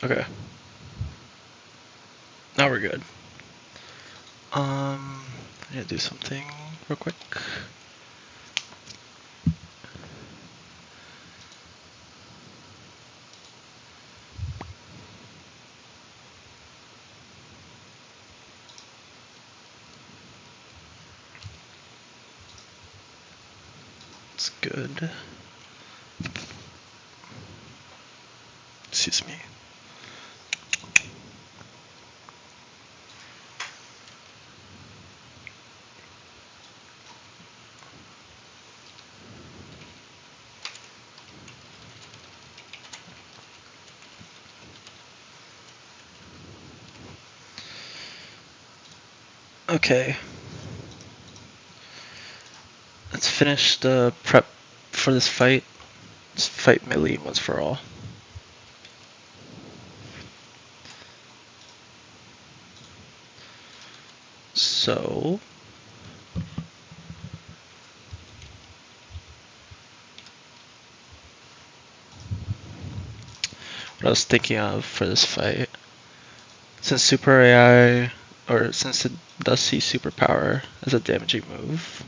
Okay. Now we're good. I need to do something real quick. It's good. Excuse me. Okay. Let's finish the prep for this fight. Let's fight Maylene once for all. So... what I was thinking of for this fight, since Super AI, or since it does see Superpower as a damaging move,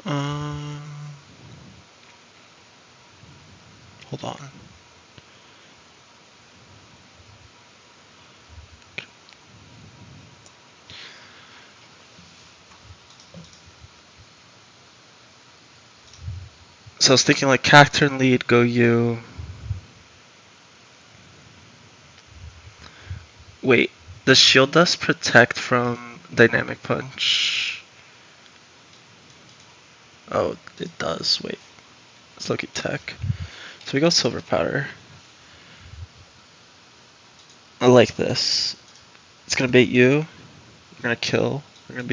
um, hold on. So I was thinking like Cacturn lead, go you. Wait, does Shield Dust protect from Dynamic Punch? Oh, it does. Wait, let's look at tech. So we go Silver Powder. I like this. It's gonna bait you. We're gonna kill. We're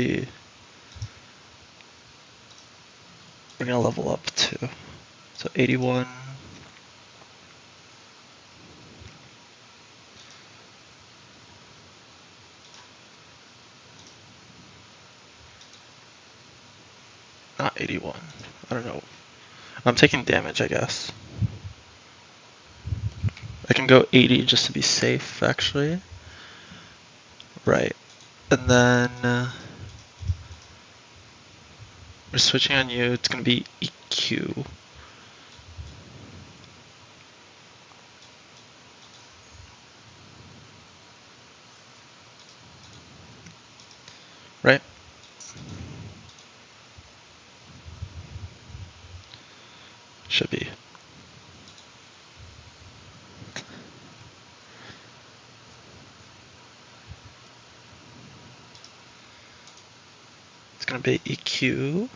gonna level up too. So 81. Not 81. I don't know. I'm taking damage, I guess. I can go 80 just to be safe, actually. Right. And then we're switching on you. It's gonna be EQ. Right? Should be. It's gonna be EQ.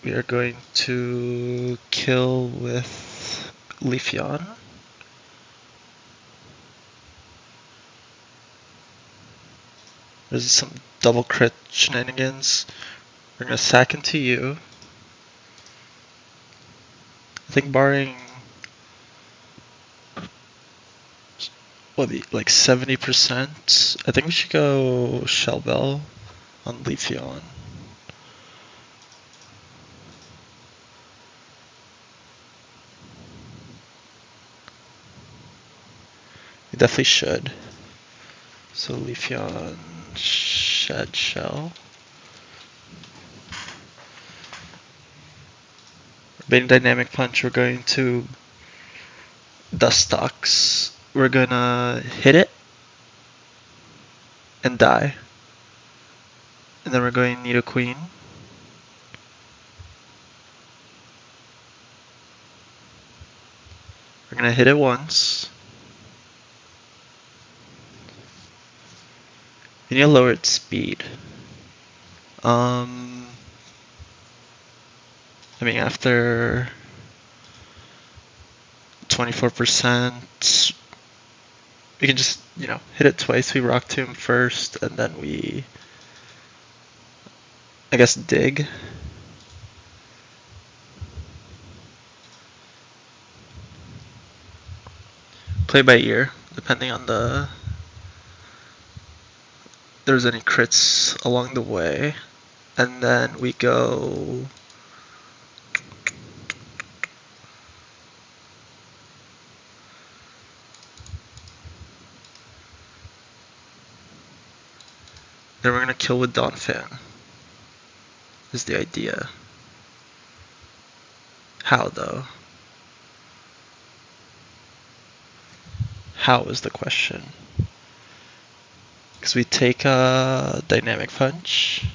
We are going to kill with Leafeon. There's some double crit shenanigans. We're gonna sack into you. I think barring what like 70%, I think we should go Shell Bell on Leafeon. We definitely should. So Leafeon Shed Shell. Baiting Dynamic Punch, we're going to Dustox. We're gonna hit it and die. And then we're going to need a Queen. We're gonna hit it once. You need to lower its speed. I mean, after 24%, we can just, you know, hit it twice. We rock tomb first, and then we, I guess, dig. Play by ear, depending on there's any crits along the way. And then we go then we're gonna kill with Dawn Fan, is the idea. How though? How is the question? Because we take a dynamic punch.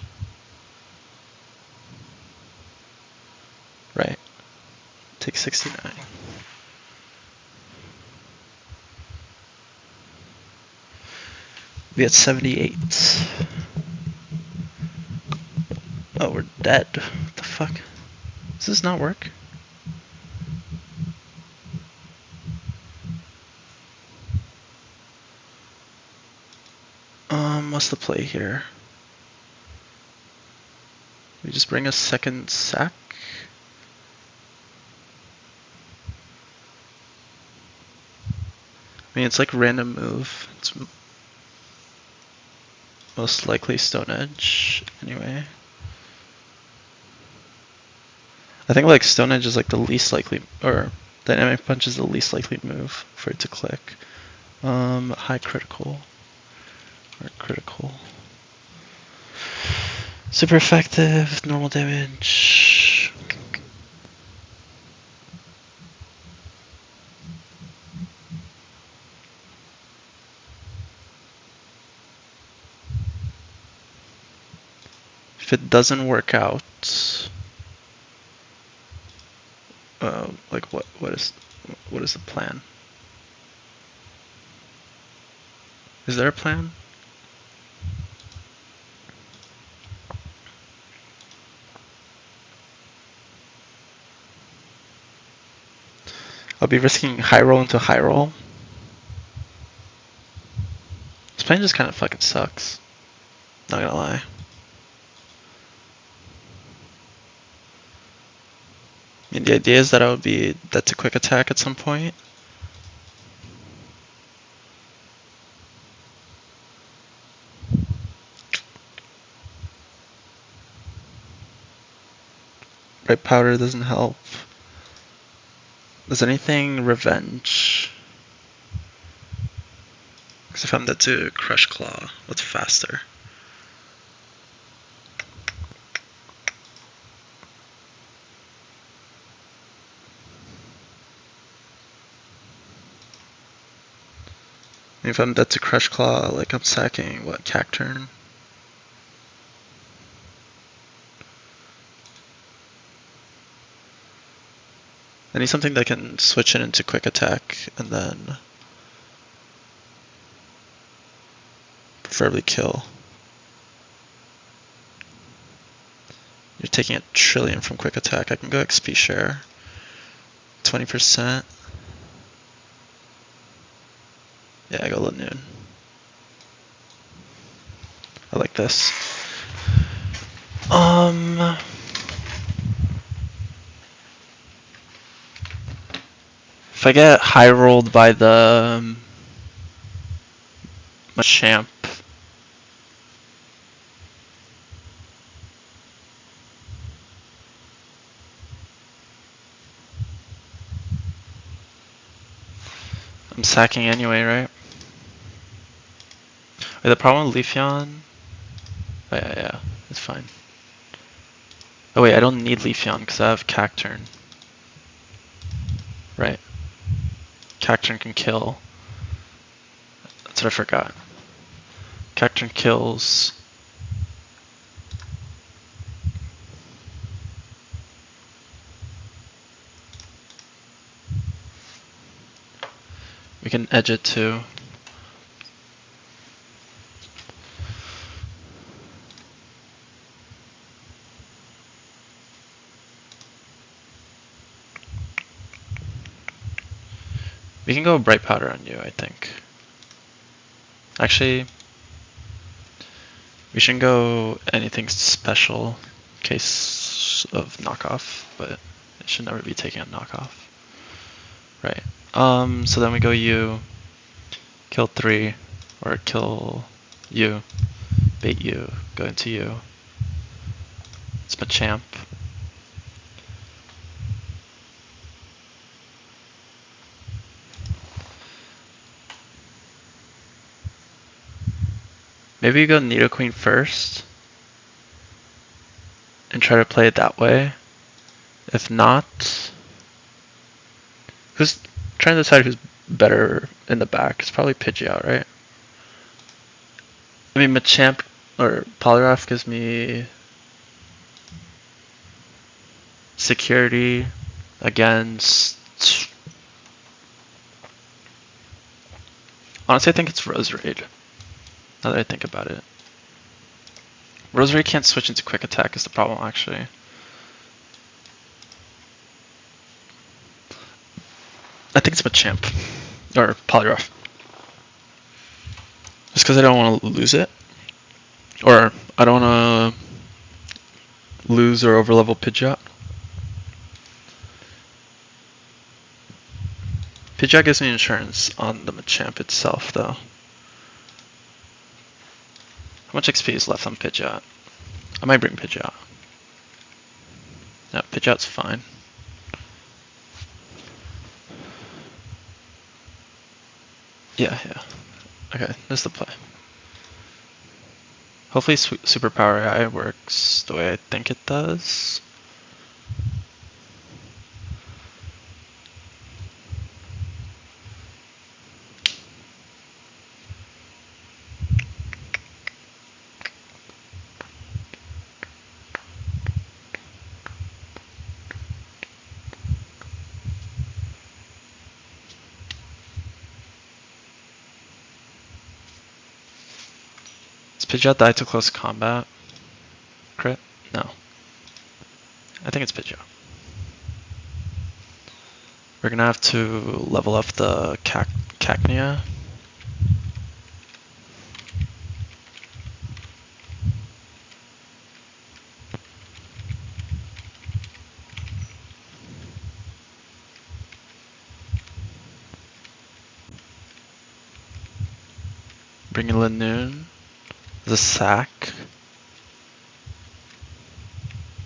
Right. Take 69. We had 78. Oh, we're dead. What the fuck? Does this not work? What's the play here? We just bring a second sack? I mean, it's like random move. It's most likely Stone Edge, anyway. I think like Stone Edge is like the least likely, or Dynamic Punch is the least likely move for it to click. High critical. Or critical. Super effective, normal damage. If it doesn't work out, like what is the plan? Is there a plan? I'll be risking high roll into high roll. This plan just kind of fucking sucks. Not gonna lie. I mean, the idea is that I would be dead to quick attack at some point. Right powder doesn't help. Does anything revenge? Because if I'm dead to Crush Claw, what's faster? If I'm dead to Crush Claw, like I'm sacking, what, Cacturn? I need something that can switch it into quick attack and then preferably kill. You're taking a trillion from quick attack. I can go XP share. 20%. Yeah, I go Lanoon. I like this. If I get high rolled by the my champ, I'm sacking anyway, right? Wait, the problem with Leafeon? Oh yeah, it's fine. Oh wait, I don't need Leafeon because I have Cacturn. Right. Cacturn can kill. That's what I forgot. Cacturn kills. We can edge it too. We can go bright powder on you, I think. Actually, we shouldn't go anything special in case of knockoff, but it should never be taking a knockoff. Right. So then we go you, kill 3, or kill you, bait you, go into you. It's Machamp. Maybe you go Nidoqueen first and try to play it that way. If not, who's trying to decide who's better in the back? It's probably Pidgeot, right? I mean, Machamp or Poliwrath gives me security against. Honestly, I think it's Roserade. Now that I think about it, Roserade can't switch into Quick Attack is the problem, actually. I think it's Machamp or Poliwrath, just because I don't want to lose it, or I don't want to lose or overlevel Pidgeot. Pidgeot gives me insurance on the Machamp itself, though. How much XP is left on Pidgeot? I might bring Pidgeot. No, Pidgeot's fine. Yeah. Okay, this is the play. Hopefully Superpower AI works the way I think it does. Pidgeot die to close combat? Crit? No. I think it's Pidgeot. We're gonna have to level up the Cacnea. Bring in Lanoon. The sack.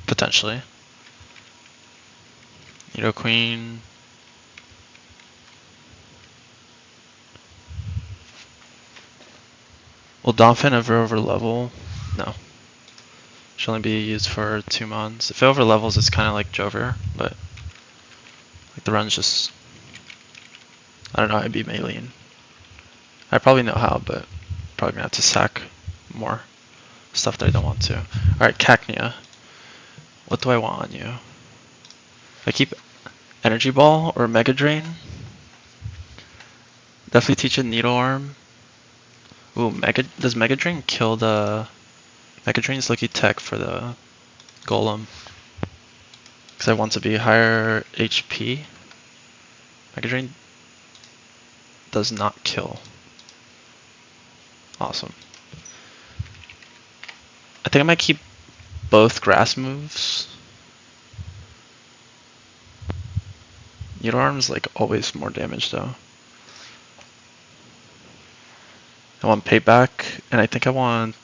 Potentially. Nidoqueen. Will Dolphin ever over level? No. Should only be used for 2 mons. If it over levels, it's kind of like Jover, but like the run's just. I don't know how to beat Maylene. I probably know how, but probably gonna have to sack more stuff that I don't want to. Alright, Cacnea. What do I want on you? If I keep Energy Ball or Mega Drain? Definitely teach a Needle Arm. Ooh, does Mega Drain kill the... Mega Drain's lucky tech for the Golem. Because I want to be higher HP. Mega Drain does not kill. Awesome. I think I might keep both grass moves. Needle Arm's like always more damage though. I want Payback, and I think I want...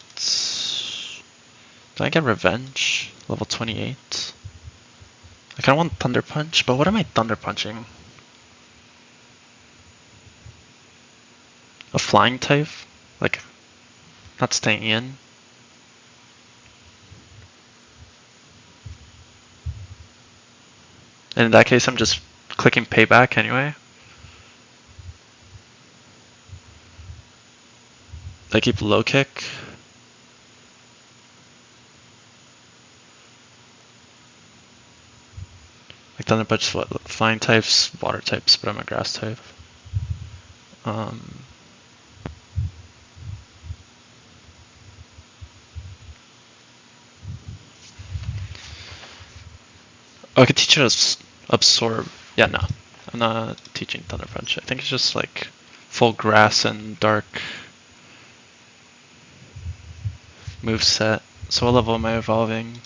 Did I get Revenge? Level 28. I kinda want Thunder Punch, but what am I Thunder Punching? A flying type? Like, not staying in? And in that case, I'm just clicking Payback anyway. I keep Low Kick. Like Thunder Punch, what? Flying types, water types, but I'm a grass type. Um, I could teach it to absorb. Yeah, no. I'm not teaching Thunder Punch. I think it's just like full grass and dark move set. So what level am I evolving?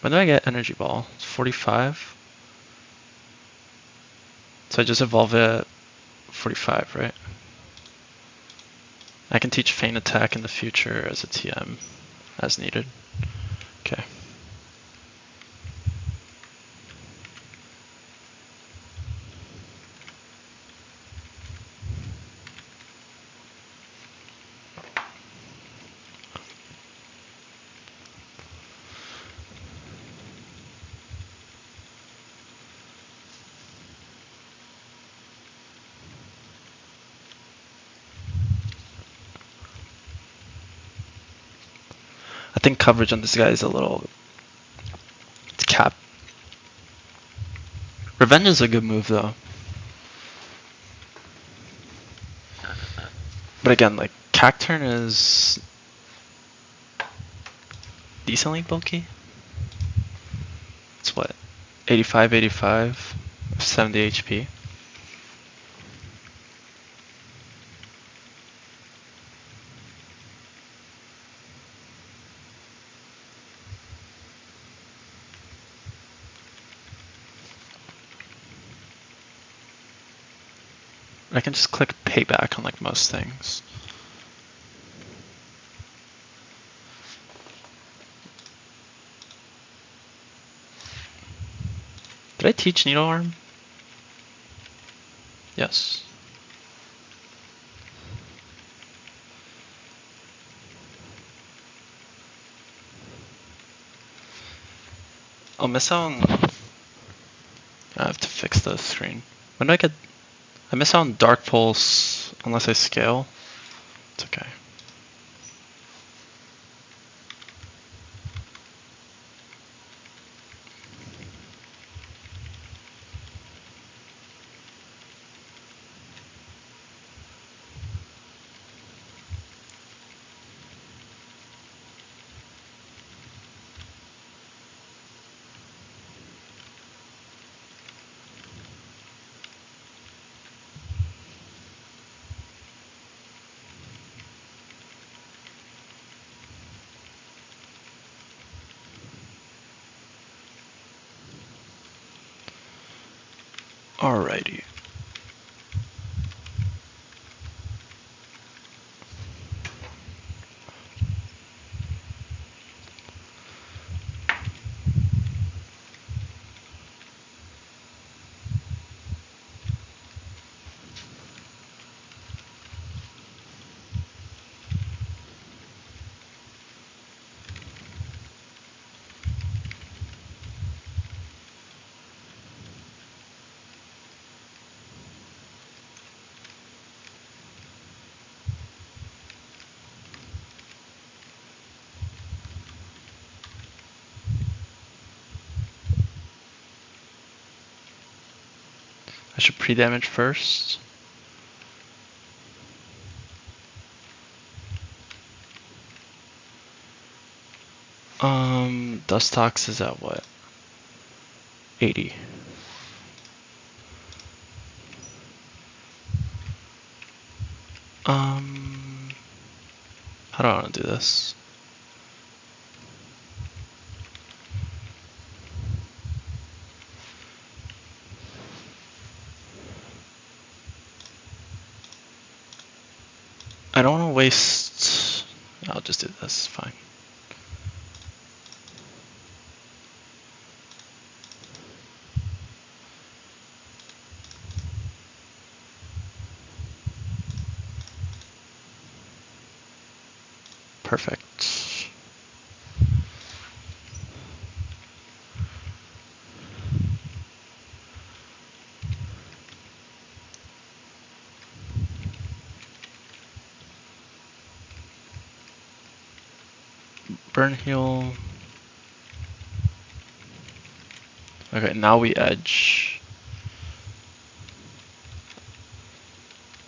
When do I get Energy Ball? It's 45? So I just evolve it at 45, right? I can teach Feint Attack in the future as a TM, as needed. Okay. I think coverage on this guy is a little... It's cap. Revenge is a good move though. But again, like, Cacturn is decently bulky. It's what? 85, 85, 70 HP. I can just click payback on like most things. Did I teach Needle Arm? Yes. I'll miss out on... I have to fix the screen. When do I get... I miss out on Dark Pulse unless I scale. It's okay. Alrighty. I should pre-damage first. Dustox is at what? 80. How do I want to do this? I don't want to waste... I'll just do this, fine. Perfect. Burn heal. Okay, now we edge.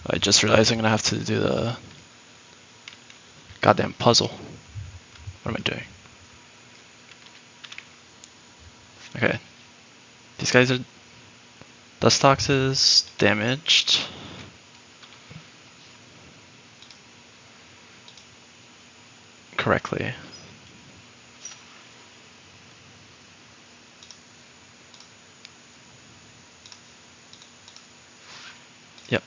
I just realized I'm gonna have to do the goddamn puzzle. What am I doing? Okay. These guys are... Dustox is damaged. Correctly. Yep.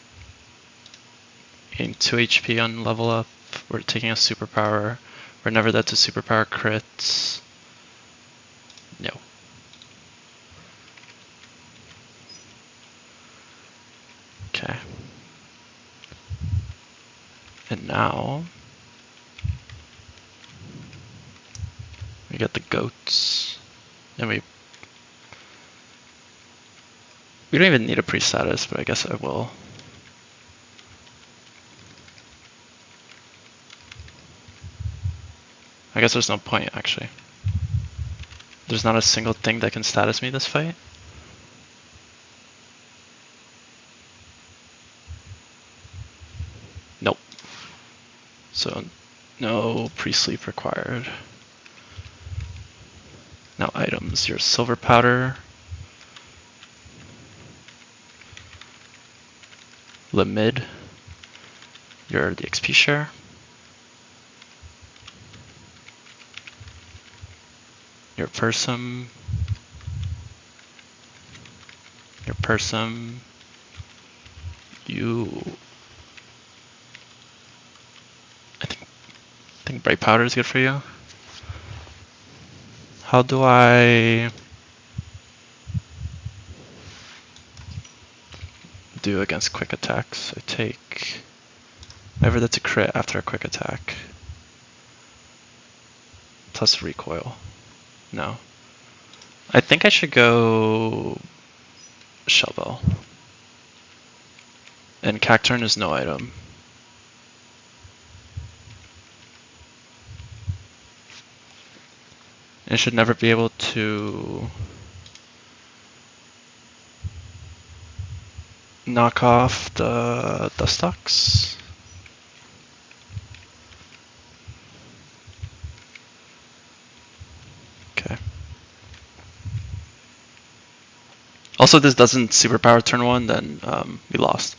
Gain 2 HP on level up. We're taking a superpower. Whenever that's a superpower crits. No. Okay. And now we get the goats. And we don't even need a pre-status, but I guess I will. I guess there's no point actually. There's not a single thing that can status me this fight. Nope. So no pre-sleep required. Now items, your silver powder. Limid. Your the XP share. Your Persum. Your Persum. You... I think bright powder is good for you. How do I do against quick attacks? I take whenever that's a crit after a quick attack. Plus recoil. No. I think I should go Shellbell. And Cacturn is no item. It should never be able to knock off the Dustox. Okay. Also, this doesn't superpower turn 1, then we lost.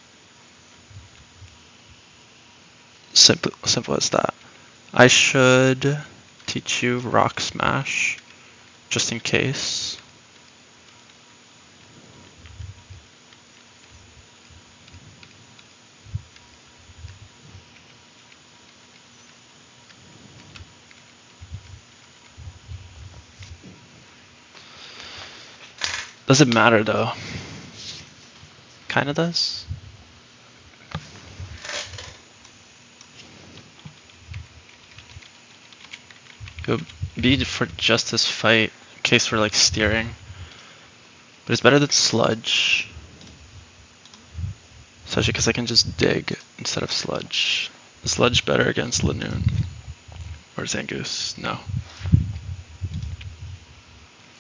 Simple as that. I should teach you Rock Smash, just in case. Doesn't matter though. Kinda does. It would be for just this fight, in case we're like steering. But it's better than Sludge. Especially because I can just dig instead of Sludge. Is Sludge better against Lanoon? Or Zangoose? No.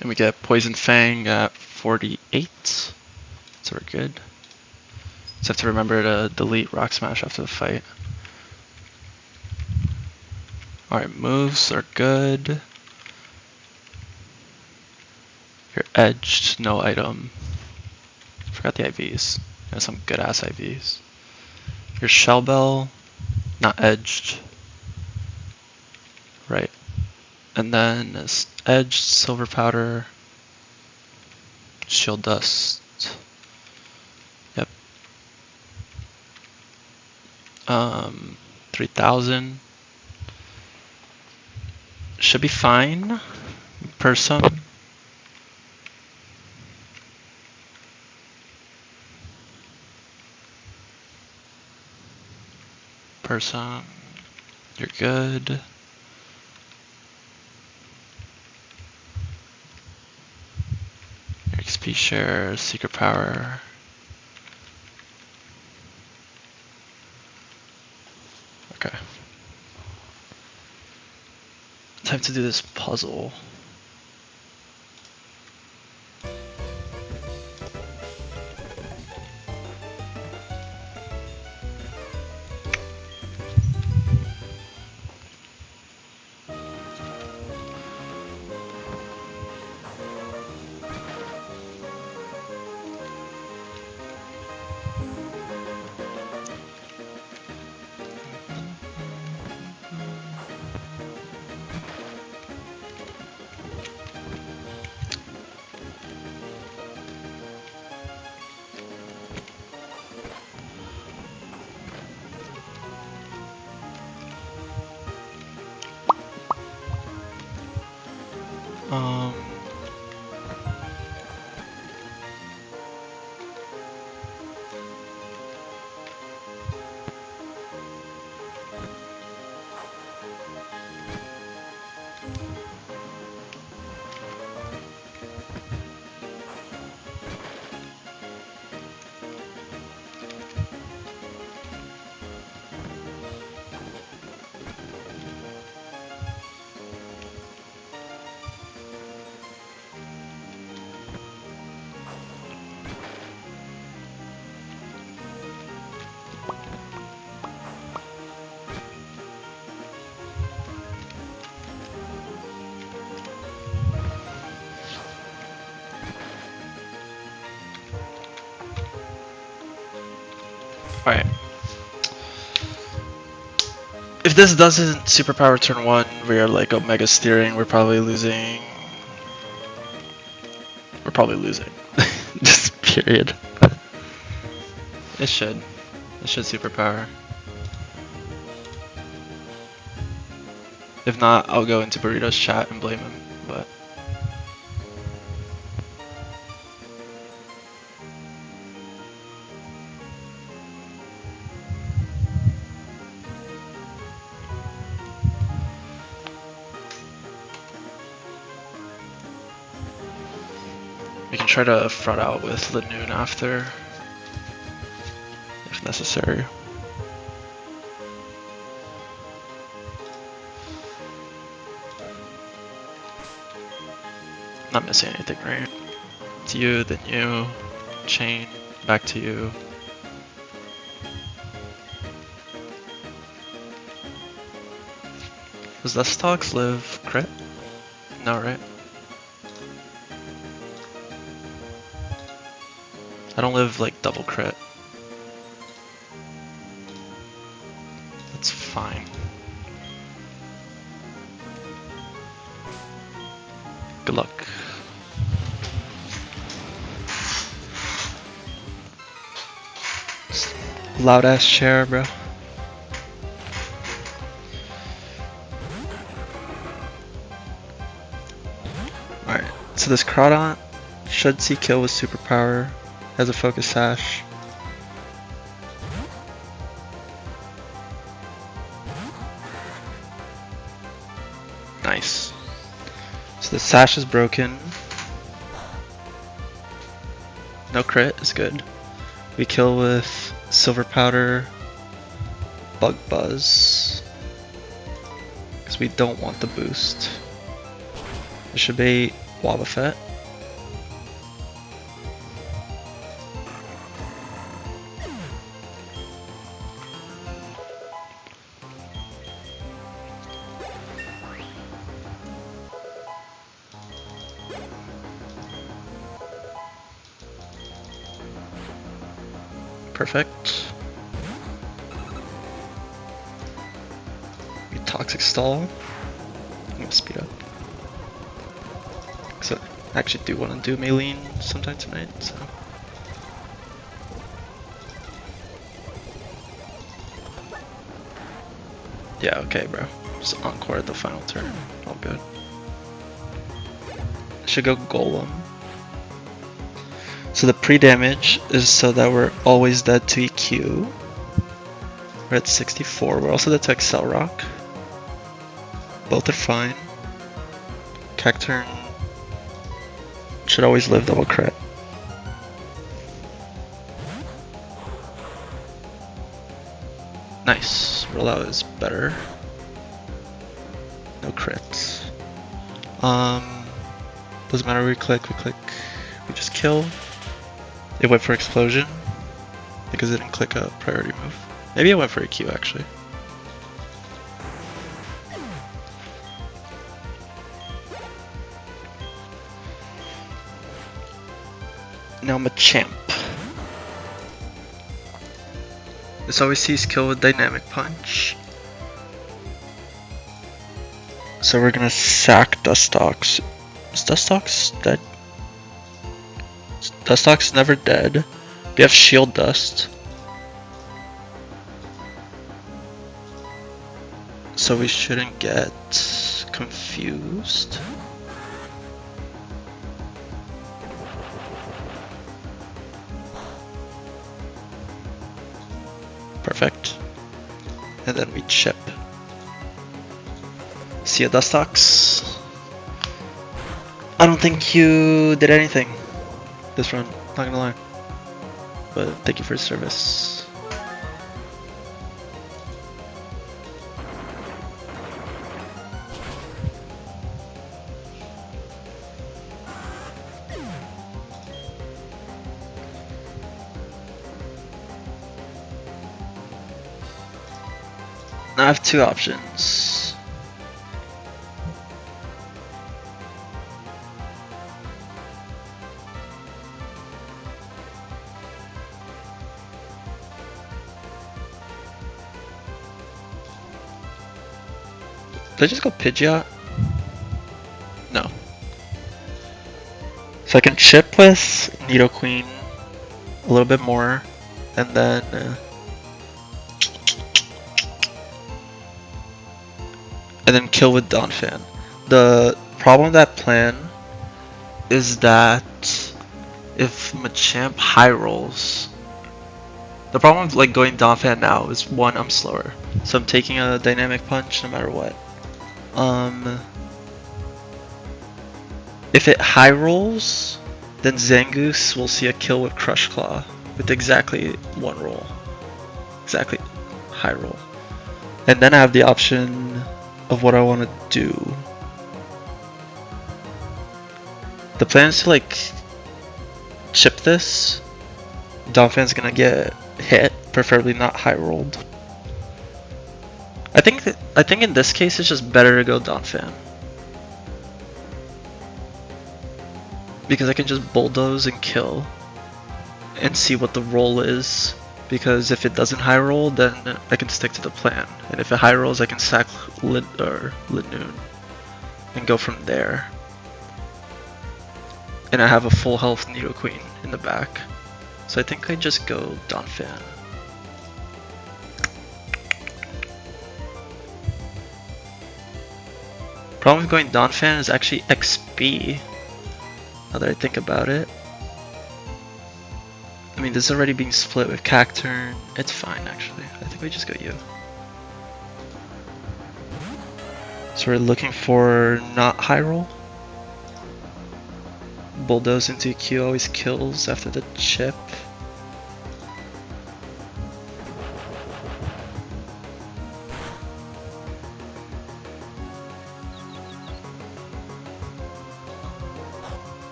And we get Poison Fang at 48. So we're good. Just have to remember to delete Rock Smash after the fight. Alright, moves are good. You're edged, no item. Forgot the IVs. There's some good ass IVs. Your Shell Bell, not edged. Right. And then edged, silver powder, shield dust. Yep. 3,000. Should be fine. Persum. Persum. You're good. Your XP share, secret power. Okay. Time to do this puzzle. Alright. If this doesn't superpower turn 1, we are like Omega steering, we're probably losing. We're probably losing. Just period. It should. It should superpower. If not, I'll go into Burrito's chat and blame him, but. We can try to front out with Lanoon after, if necessary. Not missing anything, right? It's you, then you, chain, back to you. Does Destox live crit? No, right? I don't live like double crit. That's fine. Good luck. Loud ass chair, bro. Alright, so this Crawdont should see kill with superpower. Has a focus sash. Nice. So the sash is broken. No crit is good. We kill with silver powder, bug buzz, because we don't want the boost. It should be Wobbuffet. Perfect. We toxic stall. I'm gonna speed up. So I actually do want to do Maylene sometime tonight, so. Yeah, okay, bro. Just encore at the final turn. All good. Should go Golem. So the pre-damage is so that we're always dead to EQ. We're at 64. We're also dead to Excel Rock. Both are fine. Cacturn should always live double crit. Nice. Rollout is better. No crits. Doesn't matter, we click, we just kill. It went for explosion because it didn't click a priority move. Maybe it went for a Q actually. Now I'm a champ. This always sees kill with dynamic punch. So we're gonna sack Dustox. Is Dustox dead? Dustox never dead. We have shield dust. So we shouldn't get confused. Perfect. And then we chip. See ya, Dustox. I don't think you did anything this run, not gonna lie. But thank you for your service. Now I have two options. Did I just go Pidgeot? No. So I can chip with Nidoqueen a little bit more, and then kill with Donphan. The problem with that plan is that if Machamp high rolls, the problem with like going Donphan now is one, I'm slower, so I'm taking a dynamic punch no matter what. If it high rolls, then Zangoose will see a kill with Crush Claw with exactly one roll, exactly high roll, and then I have the option of what I want to do. The plan is to like chip this. Donphan's gonna get hit, preferably not high rolled. I think in this case it's just better to go Donphan, because I can just bulldoze and kill and see what the roll is. Because if it doesn't high roll, then I can stick to the plan, and if it high rolls, I can sack Linoon and go from there. And I have a full health Nidoqueen in the back, so I think I just go Donphan. Problem with going Donphan is actually XP, now that I think about it. I mean, this is already being split with Cacturn. It's fine, actually. I think we just go U. So we're looking for not high roll. Bulldoze into Q always kills after the chip.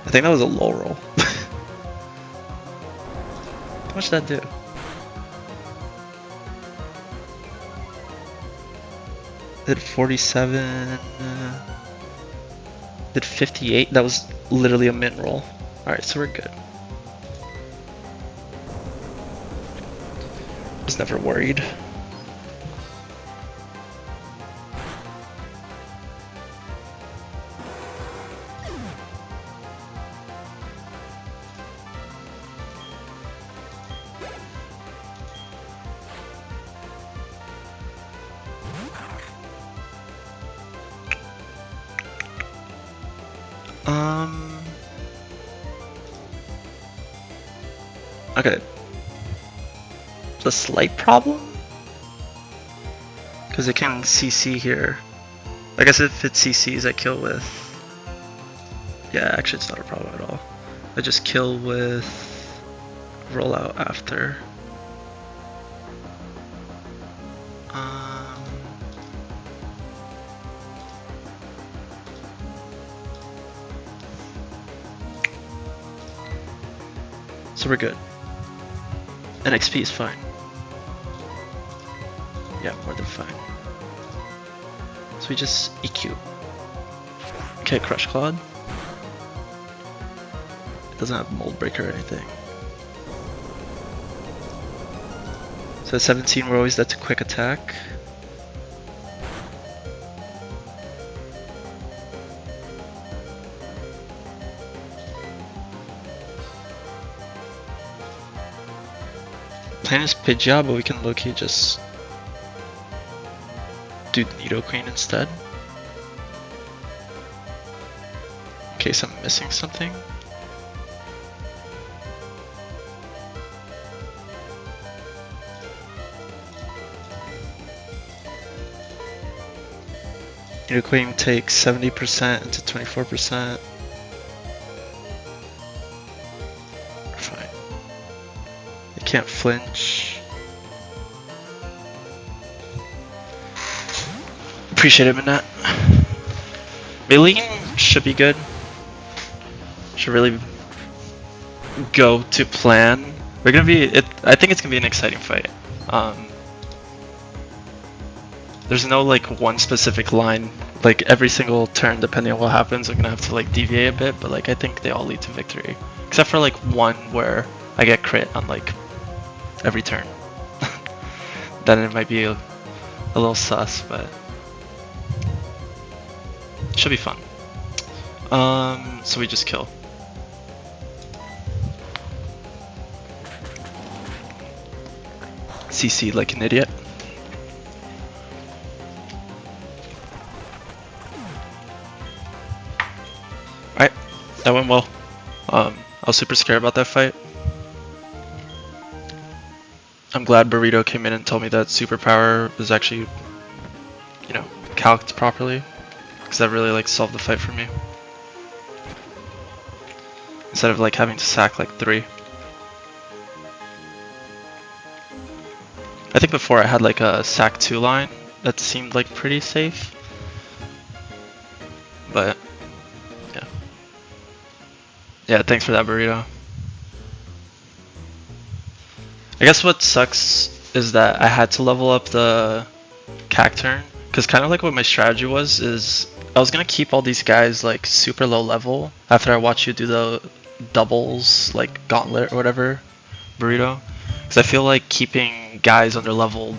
I think that was a low roll. How much did that do? Did 47, did 58? That was literally a min roll. Alright, so we're good. Was never worried. Okay. It's a slight problem, because it can CC here. I guess if it CCs, I kill with... Yeah, actually it's not a problem at all. I just kill with rollout after. So we're good. And XP is fine. Yeah, more than fine. So we just EQ. Okay, Crush Clawed. It doesn't have Mold Breaker or anything. So at 17 we're always at a quick attack. Plan is Pidgeot, but we can low-key just do Nidoqueen instead. In case I'm missing something. Nidoqueen takes 70% into 24%. Fine. It can't flinch. Appreciate it, Minette. Maylene should be good. Should really go to plan. We're gonna be. I think it's gonna be an exciting fight. There's no like one specific line. Like every single turn, depending on what happens, I'm gonna have to like deviate a bit. But like I think they all lead to victory, except for like one where I get crit on like every turn. Then it might be a little sus, but it should be fun. So we just kill. CC like an idiot. Alright, that went well. I was super scared about that fight. I'm glad Burrito came in and told me that superpower is actually, you know, calced properly, because that really like solved the fight for me. Instead of like having to sack like 3. I think before I had like a sack 2 line that seemed like pretty safe, but yeah. Yeah, thanks for that, Burrito. I guess what sucks is that I had to level up the Cacturn, because kind of like what my strategy was is I was gonna keep all these guys like super low level after I watch you do the doubles like gauntlet or whatever, Burrito, because I feel like keeping guys under level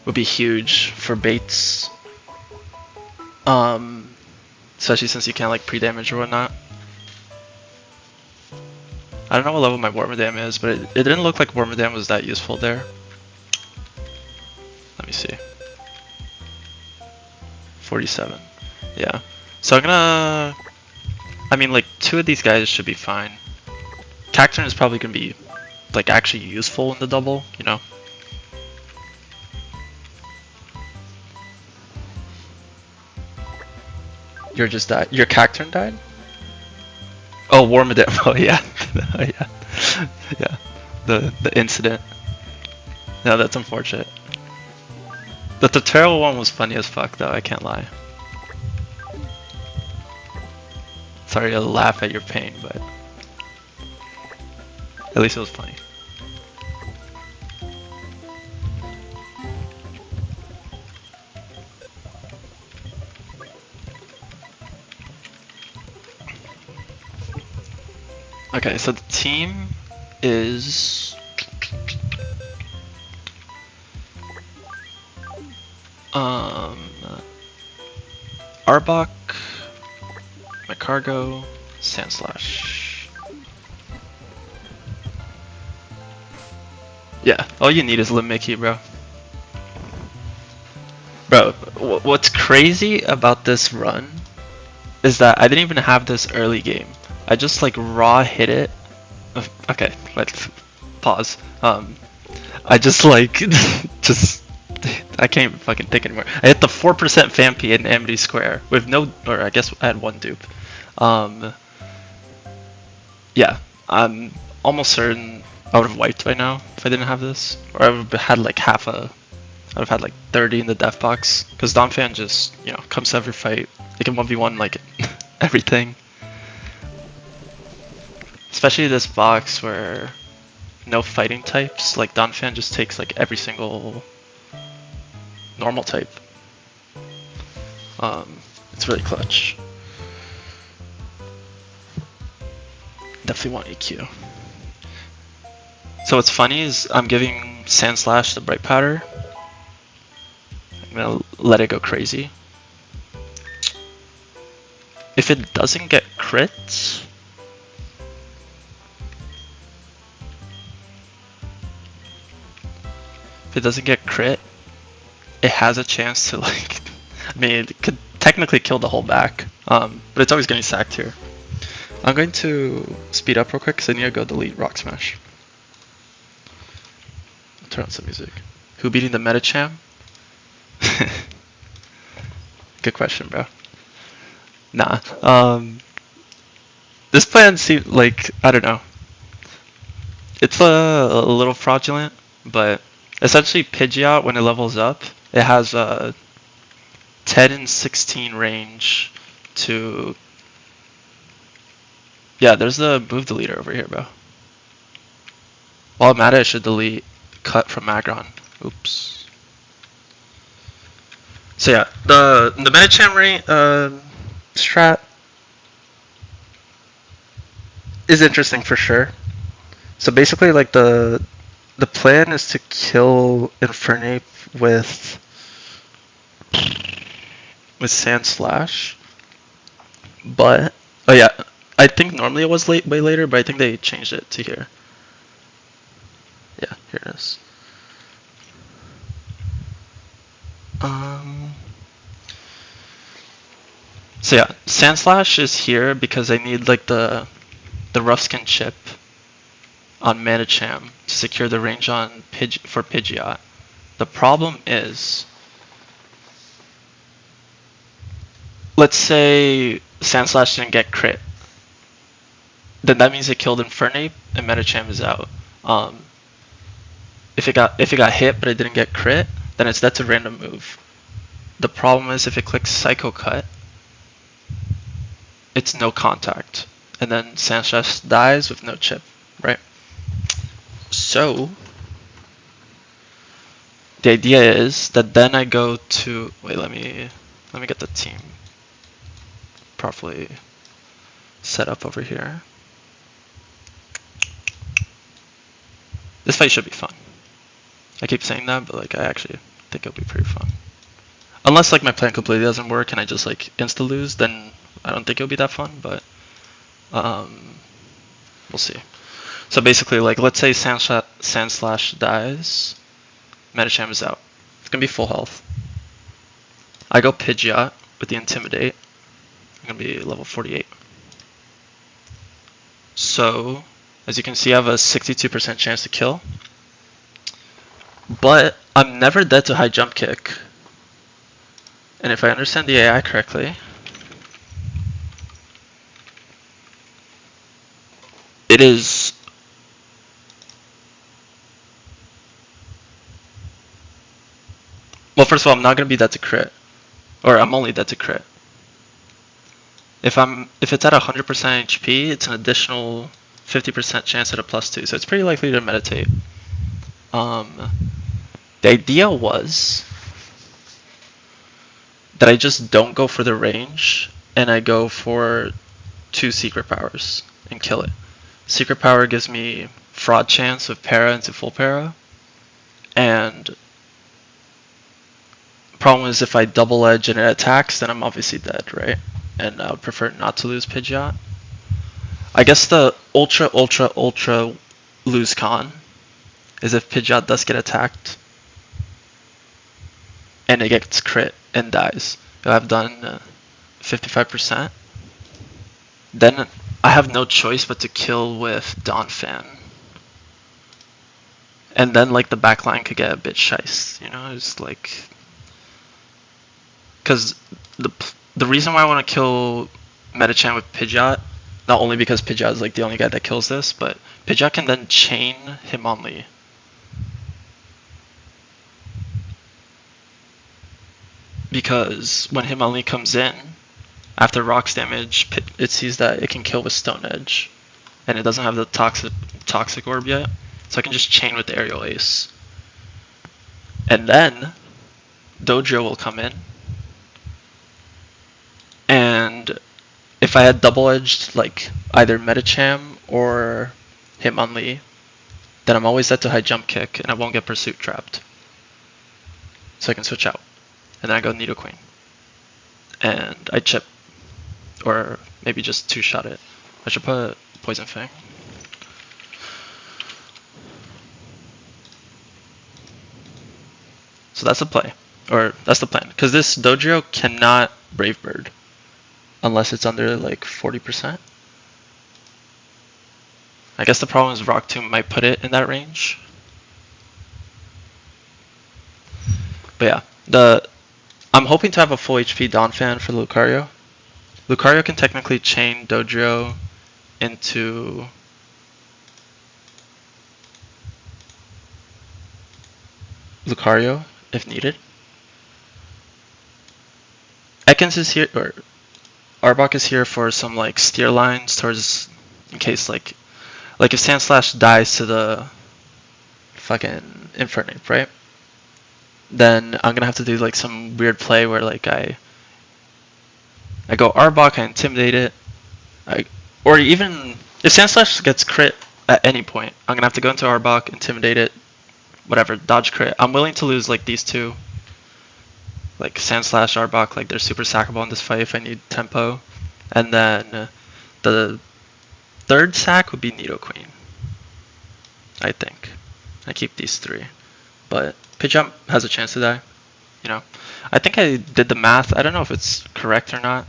would be huge for baits, especially since you can't like pre-damage or whatnot. I don't know what level my Wormadam is, but it didn't look like Wormadam was that useful there. Let me see. 47. Yeah. So I'm gonna... I mean, like, 2 of these guys should be fine. Cacturn is probably gonna be, like, actually useful in the double, you know? You're just died. Your Cacturn died? Oh, Wormadam. Oh yeah. Oh yeah. Yeah. The incident. No, that's unfortunate. The tutorial one was funny as fuck though, I can't lie. Sorry to laugh at your pain, but at least it was funny. Okay, so the team is Arbok, Macargo, Sandslash. Yeah, all you need is Limmicky, bro. Bro, what's crazy about this run is that I didn't even have this early game. I just like raw hit it. Okay, let's pause. I just like I can't even fucking think anymore. I hit the 4% Fampi in Amity Square with no, or I guess I had 1 dupe. Yeah, I'm almost certain I would have wiped by now if I didn't have this, or I would have had like I would have had like 30 in the death box, because Donphan just, you know, comes to every fight. They can 1v1 like everything. Especially this box where no fighting types, like Donphan just takes like every single normal type. It's really clutch. Definitely want EQ. So what's funny is I'm giving Sand Slash the Bright Powder. I'm gonna let it go crazy. If it doesn't get crit, it has a chance to like, I mean, it could technically kill the whole back, but it's always getting sacked here. I'm going to speed up real quick because I need to go delete Rock Smash. I'll turn on some music. Who beating the meta champ? Good question, bro. Nah. This plan seems like, I don't know. It's a little fraudulent, but essentially Pidgeot, when it levels up, it has a 10 and 16 range to... Yeah, there's the move deleter over here, bro. While I'm at it, I should delete Cut from Magron. Oops. So yeah, the Medicham strat is interesting for sure. So basically, like the plan is to kill Infernape with Sand Slash, but oh yeah, I think normally it was way later, but I think they changed it to here. Yeah, here it is. So yeah, Sand Slash is here because I need like the Rough Skin chip on Manicham to secure the range on for Pidgeot. The problem is, let's say Sand Slash didn't get crit, then that means it killed Infernape and Medicham is out. If it got hit but it didn't get crit, then that's a random move. The problem is if it clicks Psycho Cut, it's no contact, and then Sand Slash dies with no chip, right? So the idea is that then I go to let me get the team properly set up over here. This fight should be fun. I keep saying that, but like I actually think it'll be pretty fun. Unless like my plan completely doesn't work and I just like insta lose, then I don't think it'll be that fun, but we'll see. So basically, like let's say Sand Slash dies, Medicham is out. It's gonna be full health. I go Pidgeot with the Intimidate. I'm gonna be level 48. So, as you can see, I have a 62% chance to kill. But I'm never dead to high jump kick. And if I understand the AI correctly, it is... Well, first of all, I'm not gonna be dead to crit. Or I'm only dead to crit. If it's at 100% HP, it's an additional 50% chance at a +2, so it's pretty likely to meditate. The idea was that I just don't go for the range, and I go for 2 secret powers and kill it. Secret power gives me fraud chance of para into full para, and problem is if I double edge and it attacks, then I'm obviously dead, right? And I would prefer not to lose Pidgeot. I guess the ultra lose con is if Pidgeot does get attacked and it gets crit and dies. I've done 55%. Then I have no choice but to kill with Donphan. And then like the backline could get a bit shice, you know? It's like... Because the reason why I want to kill Medicham with Pidgeot, not only because Pidgeot is like the only guy that kills this, but Pidgeot can then chain Hitmonlee. Because when Hitmonlee comes in, after rocks damage, it sees that it can kill with Stone Edge. and it doesn't have the toxic orb yet, so I can just chain with the aerial ace. And then Dojo will come in, and if I had double-edged like either Metacham or Hitmonlee, then I'm always set to high jump kick, and I won't get pursuit trapped. So I can switch out, and then I go Nidoqueen, and I chip, or maybe just two-shot it. I should put Poison Fang. So that's the play, or that's the plan, because this Dojo cannot Brave Bird unless it's under like 40%. I guess the problem is Rock Tomb might put it in that range. But yeah, I'm hoping to have a full HP Donphan for Lucario. Lucario can technically chain Dojo into Lucario if needed. Ekans is here, or Arbok is here for some like steer lines towards, in case like if Sandslash dies to the fucking Infernape, right? Then I'm gonna have to do like some weird play where like I go Arbok, I intimidate it, or even if Sandslash gets crit at any point, I'm gonna have to go into Arbok, intimidate it, whatever, dodge crit. I'm willing to lose like these two, like Sandslash, Arbok, like they're super sackable in this fight if I need tempo. And then the third sack would be Nidoqueen, I think. I keep these three, but Pidgeot has a chance to die. You know, I think I did the math. I don't know if it's correct or not.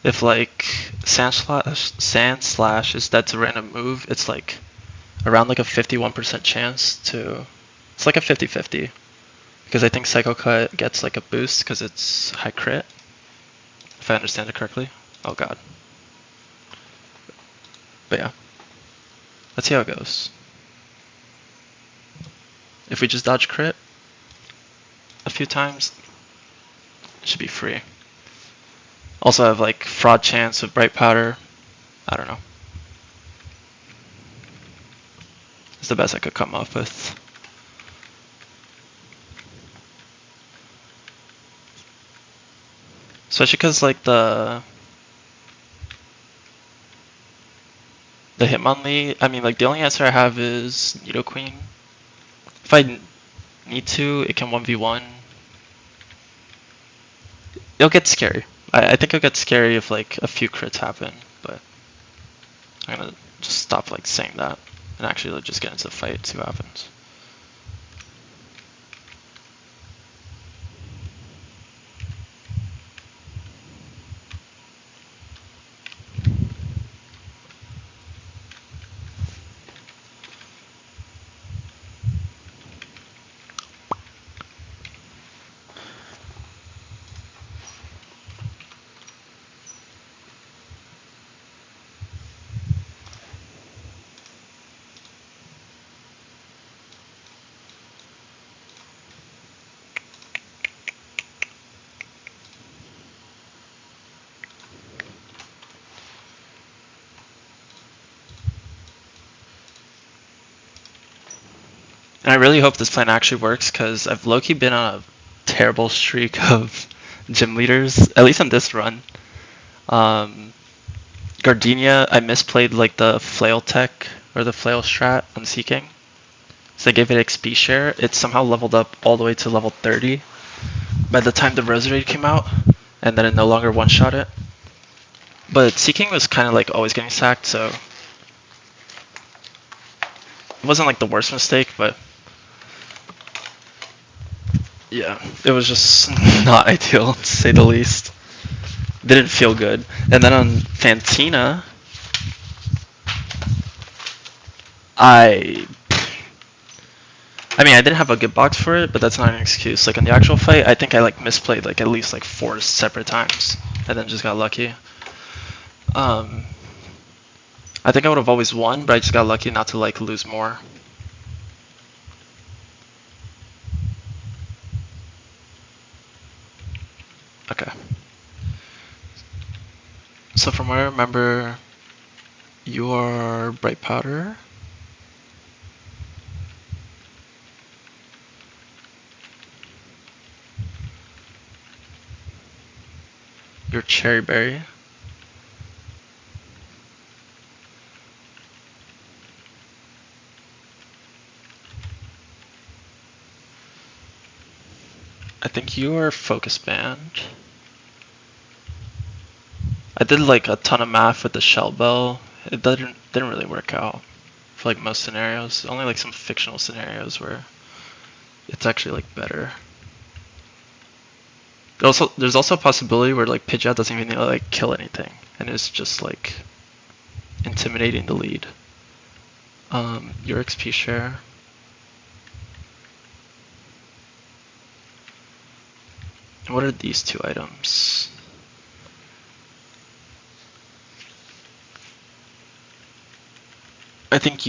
If like Sandslash is dead to random move, it's like around like a 51% chance to. It's like a 50-50. Because I think Psycho Cut gets like a boost because it's high crit. If I understand it correctly. Oh god. But yeah. Let's see how it goes. If we just dodge crit a few times, it should be free. Also have like fraud chance with Bright Powder. I don't know. It's the best I could come up with. Especially because like the Hitmonlee, I mean like the only answer I have is Nidoqueen. If I need to, it can 1v1. It'll get scary. I think it'll get scary if like a few crits happen, but I'm gonna just stop like saying that and actually just get into the fight, see what happens. And I really hope this plan actually works because I've low-key been on a terrible streak of gym leaders, at least on this run. Gardenia, I misplayed like the flail tech or the flail strat on Seeking. So I gave it XP share. It somehow leveled up all the way to level 30 by the time the Resurrect came out, and then it no longer one-shot it. But Seeking was kind of like always getting sacked, so it wasn't like the worst mistake, but yeah, it was just not ideal to say the least. Didn't feel good. And then on Fantina, I mean, I didn't have a good box for it, but that's not an excuse. Like in the actual fight, I think I like misplayed like at least like 4 separate times, and then just got lucky. I think I would have always won, but I just got lucky not to like lose more. Okay. So from what I remember, Your bright powder. Your cherry berry. I think your focus band. I did like a ton of math with the shell bell. It didn't really work out for like most scenarios. Only like some fictional scenarios where it's actually like better. There's also a possibility where like Pidgeot doesn't even need to like kill anything, and it's just like intimidating the lead. Your XP share. And what are these two items? I think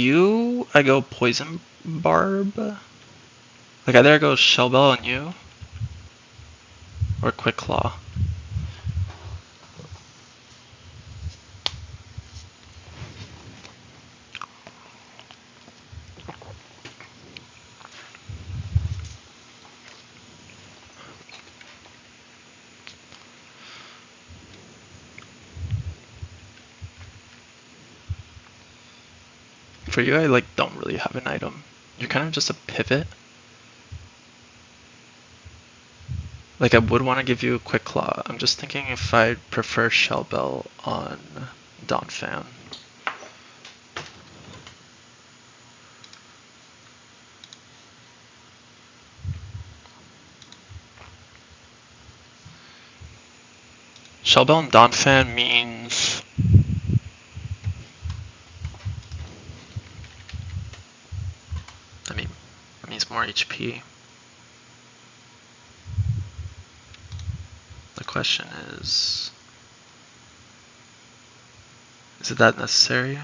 I go Poison Barb. Like either I go Shell Bell on you, or Quick Claw. For you, I like don't really have an item. You're kind of just a pivot. Like I would want to give you a Quick Claw. I'm just thinking if I'd prefer Shell Bell on Donphan. Shell Bell on Donphan means it means more HP. The question is it that necessary?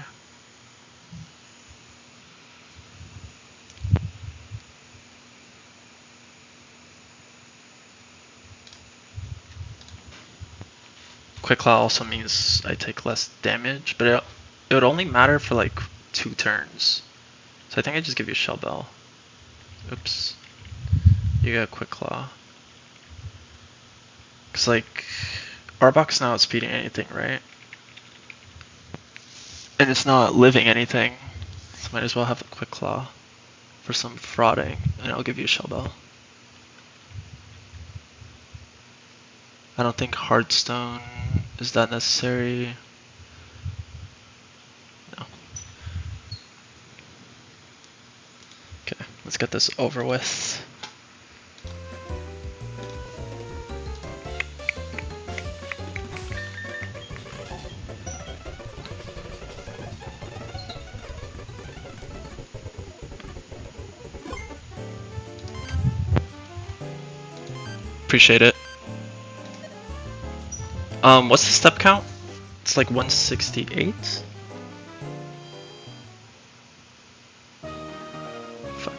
Quick Claw also means I take less damage, but it would only matter for like 2 turns. So I think I just give you Shell Bell. Oops. You got Quick Claw. Cause like Arbok's not outspeeding anything, right? And it's not living anything. So might as well have a Quick Claw for some frauding, and I'll give you a Shell Bell. I don't think Heartstone is that necessary. No. Okay, let's get this over with. Appreciate it. What's the step count? It's like 168? Fuck.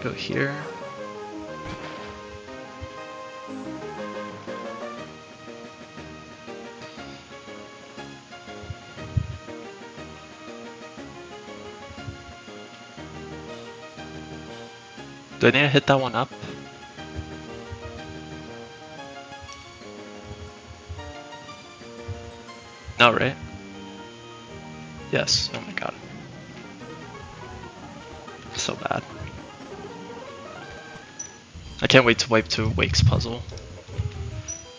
Go here. Do I need to hit that one up? No, right? Yes. Oh my god. So bad. I can't wait to wipe to Wake's puzzle.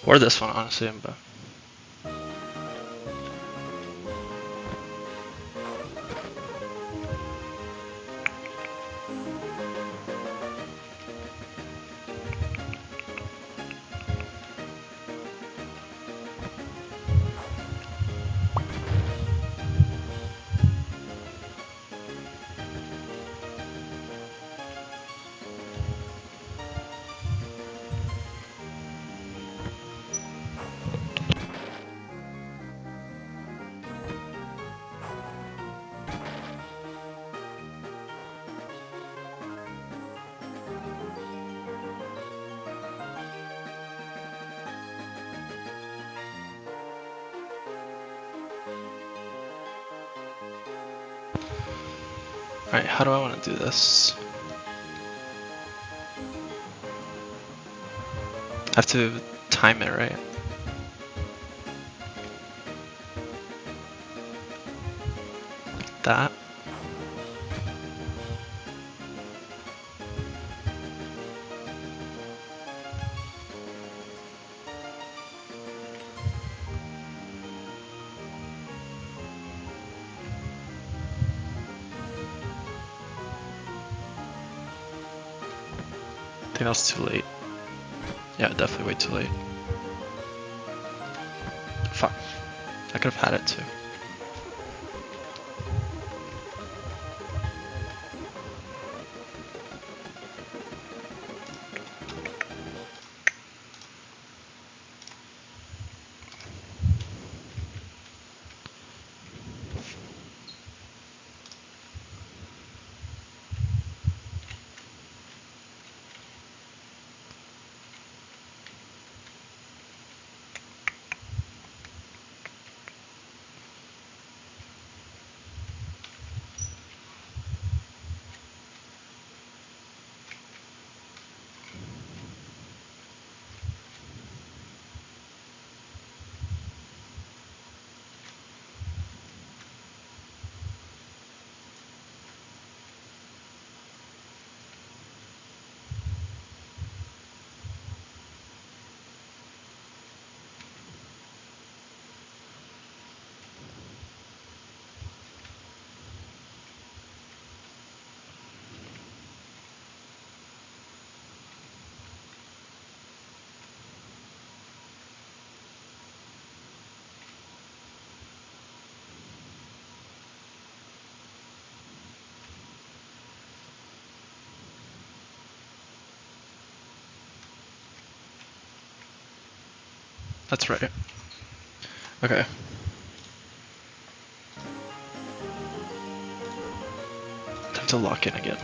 Or this one, honestly, but... Alright, how do I want to do this? I have to time it, right? Like that. I think that was too late. Yeah, definitely way too late. Fuck. I could have had it too. That's right. Okay. Time to lock in again.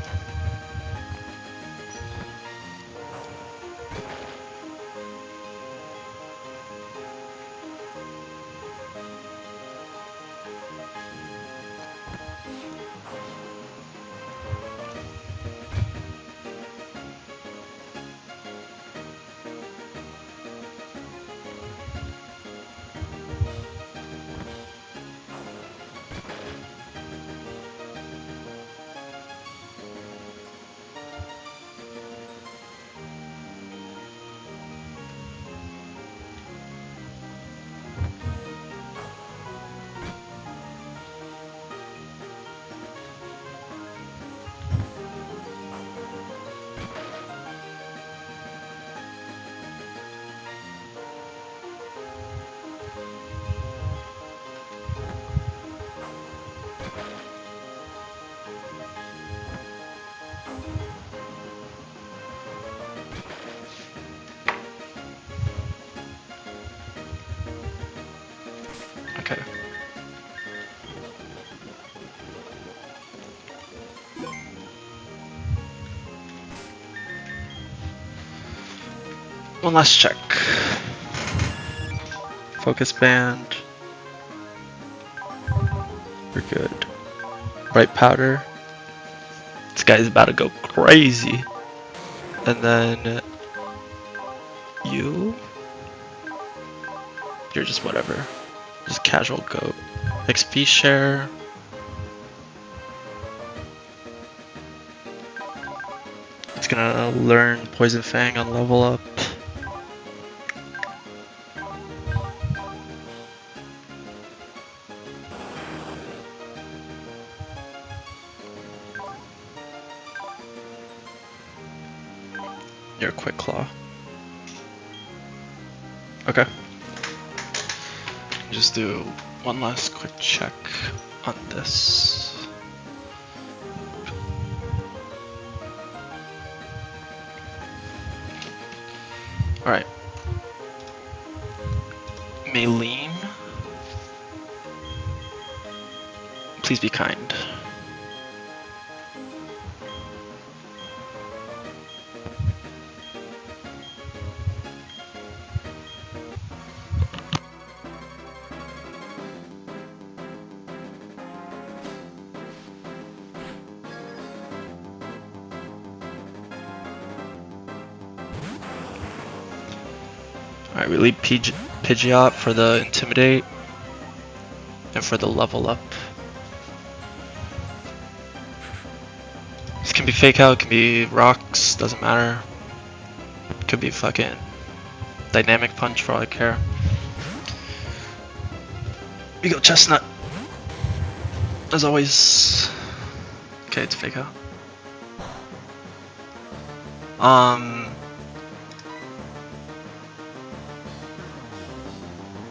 Okay. One last check. Focus band. We're good. Bright powder. This guy's about to go crazy. And then you're just whatever. Just casual goat. XP share. It's gonna learn Poison Fang on level up. You're a quick claw. Okay. Just do one last quick check on this. Alright. Maylene. Please be kind. Alright, we leave Pidgeot for the Intimidate and for the level up. This can be Fake Out, it can be Rocks, doesn't matter. It could be fucking Dynamic Punch for all I care. We go Chestnut. As always. Okay, it's Fake Out.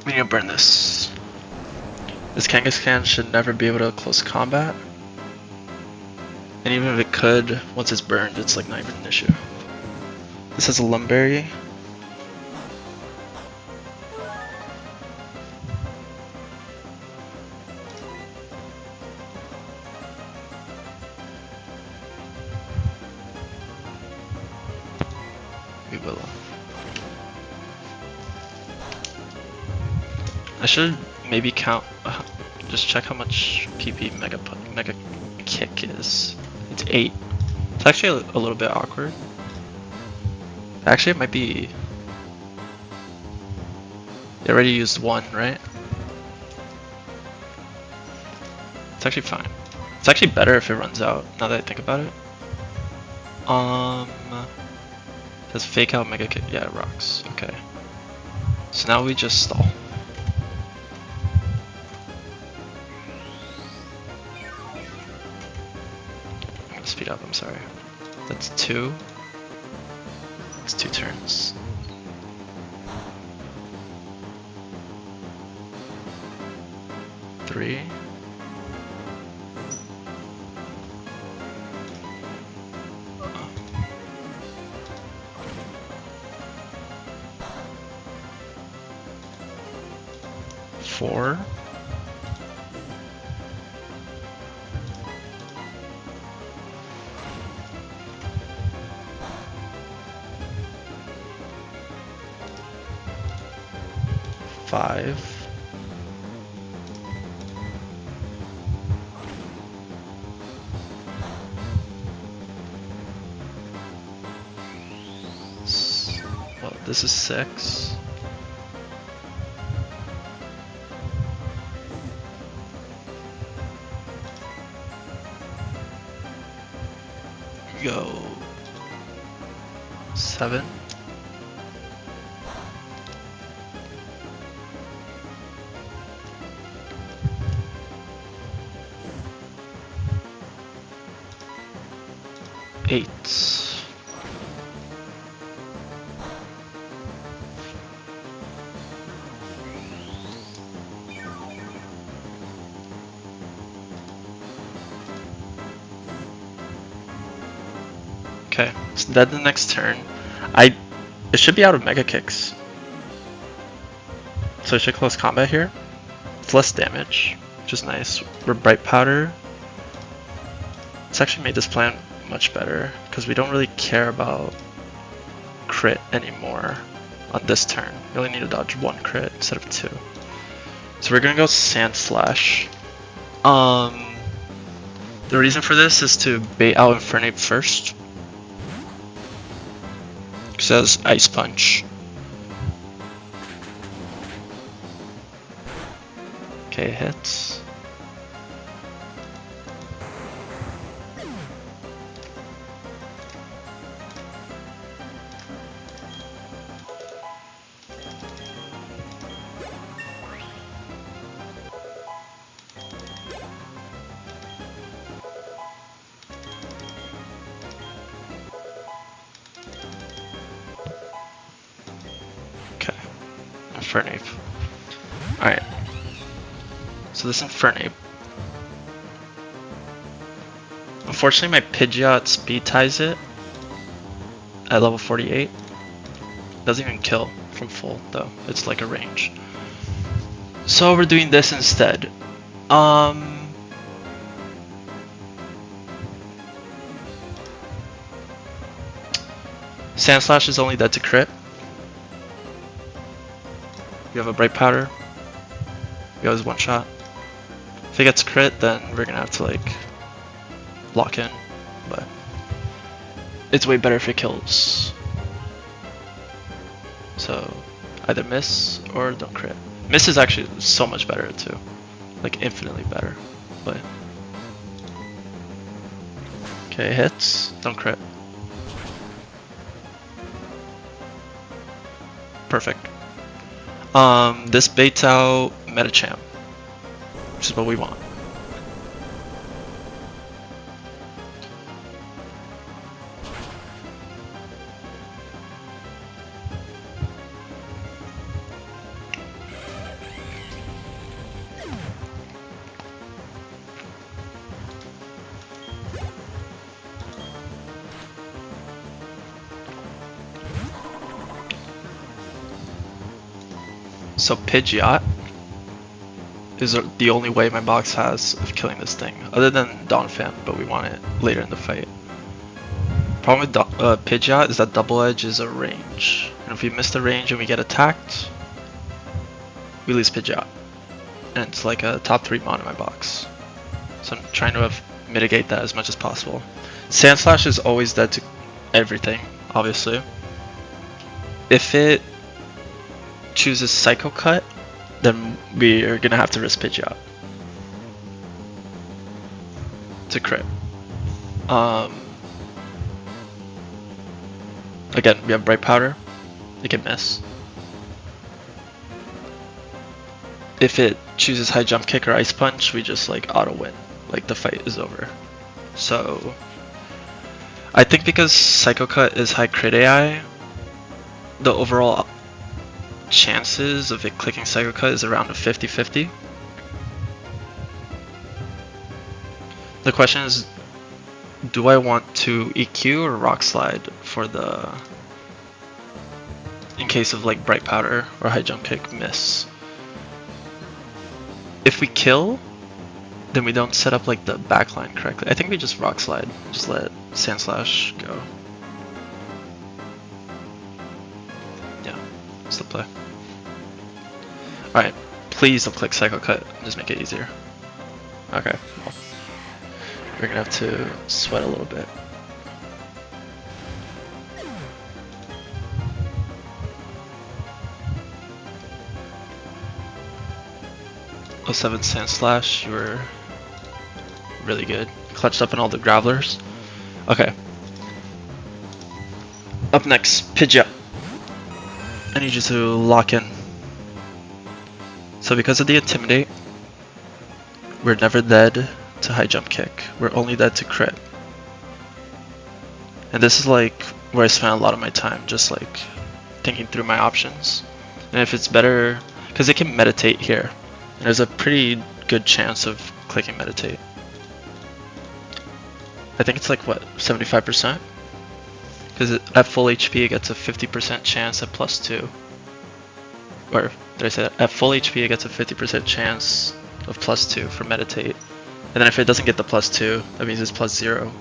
We need to burn this. This Kangaskhan should never be able to close combat. And even if it could, once it's burned, it's like not even an issue. This has a Lumberry. We will. I should maybe count, just check how much PP Mega Kick is. It's 8. It's actually a little bit awkward. Actually, it might be. They already used 1, right? It's actually fine. It's actually better if it runs out, now that I think about it. It says Fake Out, Mega Kick. Yeah, it rocks. Okay. So now we just stall. I'm gonna speed up, I'm sorry. That's 2. It's 2 turns. Three. Four. Five. Well, this is 6. Go 7. Eight. Okay, so then the next turn, it should be out of Mega Kicks. So it should close combat here. It's less damage, which is nice. We're Bright Powder. It's actually made this plan much better because we don't really care about crit anymore on this turn. We only need to dodge 1 crit instead of 2. So we're gonna go Sand Slash. The reason for this is to bait out Infernape first. Says Ice Punch. Okay, hits. Infernape. Alright. So this Infernape. Unfortunately my Pidgeot speed ties it at level 48. Doesn't even kill from full though. It's like a range. So we're doing this instead. Sand Slash is only dead to crit. We have a Bright Powder. We have his 1-shot. If he gets crit, then we're gonna have to like lock in, but it's way better if it kills. So Either miss or don't crit. Miss is actually so much better too. Like infinitely better. But okay, hits, don't crit. Perfect. This baits out Metachamp, which is what we want. So Pidgeot is the only way my box has of killing this thing, other than Donphan, but we want it later in the fight. Problem with Pidgeot is that Double Edge is a range, and if we miss the range and we get attacked, we lose Pidgeot, and it's like a top 3 mon in my box. So I'm trying to mitigate that as much as possible. Sandslash is always dead to everything, obviously. If it chooses Psycho Cut, then we are gonna have to risk Pidgeot to crit. Again, we have Bright Powder, it can miss. If it chooses High Jump Kick or Ice Punch, we just like auto win, like the fight is over. So I think because Psycho Cut is high crit AI, the overall chances of it clicking Psycho Cut is around a 50-50. The question is, do I want to EQ or Rock Slide for the, in case of like Bright Powder or High Jump Kick miss? If we kill, then we don't set up like the backline correctly. I think we just Rock Slide, just let Sandslash go. Yeah, that's the play. Alright, please don't click Psycho Cut, just make it easier. Okay, well, we're gonna have to sweat a little bit. Oh, 07 Sandslash, you were really good. Clutched up in all the Gravelers. Okay. Up next, Pidgeot. I need you to lock in. So because of the Intimidate, we're never dead to High Jump Kick. We're only dead to crit. And this is like where I spent a lot of my time, just like thinking through my options. And if it's better, because it can meditate here. And there's a pretty good chance of clicking meditate. I think it's like what, 75%? Because at full HP it gets a 50% chance at +2. Or did I say that? At full HP it gets a 50% chance of +2 for meditate. And then if it doesn't get the +2, that means it's +0.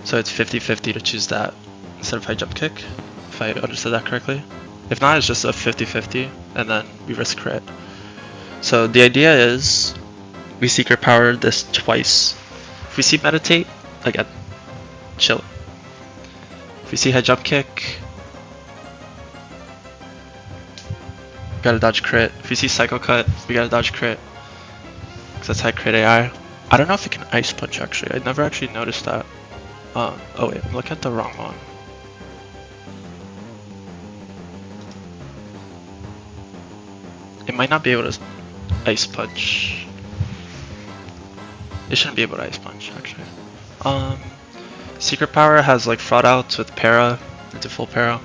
So it's 50-50 to choose that instead of High Jump Kick, if I understood that correctly. If not, it's just a 50-50 and then we risk crit. So the idea is we Secret Power this twice. If we see meditate, again, chill. If we see High Jump Kick, we gotta dodge crit. If we see Psycho Cut, we gotta dodge crit, because that's high crit AI. I don't know if it can Ice Punch actually. I never actually noticed that. Oh wait, I'm looking at the wrong one. It might not be able to Ice Punch. It shouldn't be able to Ice Punch actually. Secret Power has like fraud outs with para into full para.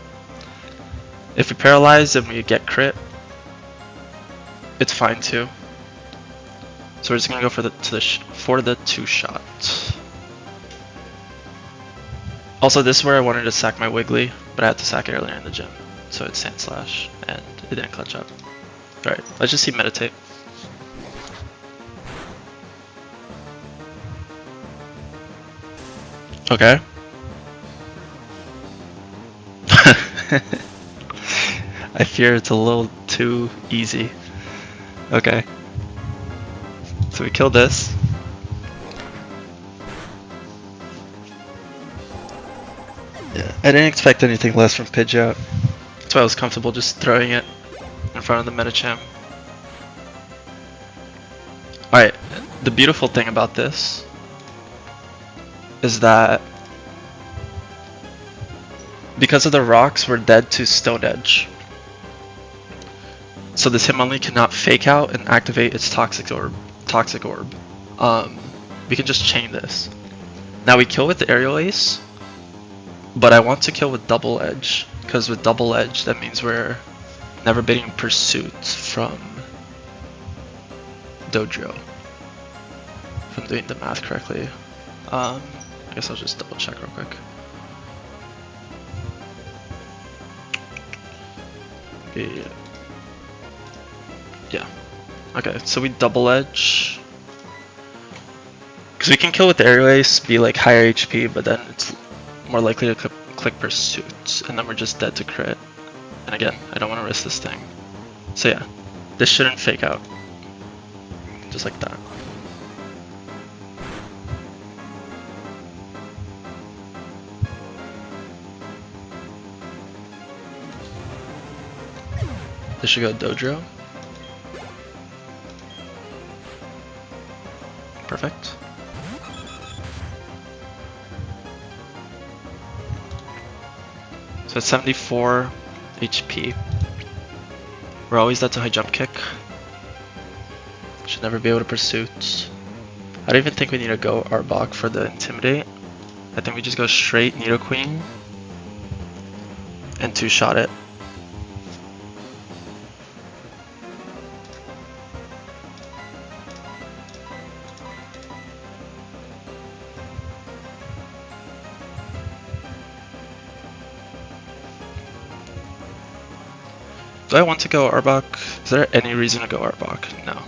If we paralyze and we get crit, it's fine too. So we're just gonna go for the 2-shot. Also, this is where I wanted to sack my Wiggly, but I had to sack it earlier in the gym. So it's Sandslash, and it didn't clutch up. Alright, let's just see meditate. Okay. I fear it's a little too easy. Okay. So we killed this. Yeah, I didn't expect anything less from Pidgeot. That's why I was comfortable just throwing it. in front of the Metacham. Alright, the beautiful thing about this is that because of the rocks, we're dead to Stone Edge. So this Hitmonlee cannot fake out and activate its Toxic Orb. We can just chain this. Now we kill with the Aerial Ace, but I want to kill with Double Edge, because with Double Edge that means we're never beating Pursuit from Dojo. If I'm doing the math correctly. I guess I'll just double check real quick. Yeah. Okay, so we Double Edge. Because we can kill with the Aerial Ace, be like higher HP, but then it's more likely to click Pursuit, and then we're just dead to crit. And again, I don't want to risk this thing. So yeah, this shouldn't fake out. Just like that. This should go Dojo. Perfect. So it's 74 HP. We're always dead to high jump kick. Should never be able to pursuit. I don't even think we need to go Arbok for the Intimidate. I think we just go straight Nidoqueen and two-shot it. Do I want to go Arbok? Is there any reason to go Arbok? No.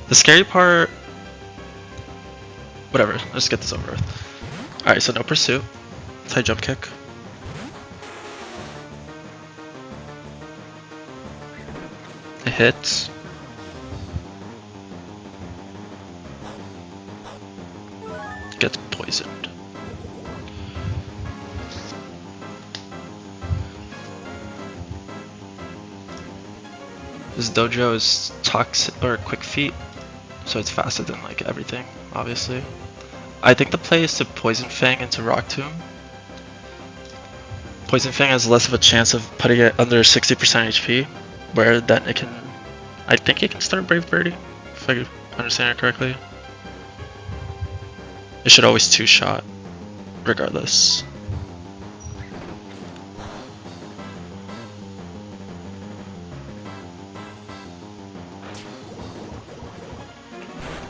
The scary part... Whatever, let's get this over with. Alright, so no pursuit. It's high jump kick. It hits. Gets poisoned. This Dojo is toxic or quick feet, so it's faster than like everything, obviously. I think the play is to Poison Fang into Rock Tomb. Poison Fang has less of a chance of putting it under 60% HP, where then it can, I think it can start Brave Birdie, if I understand it correctly. It should always two-shot, regardless.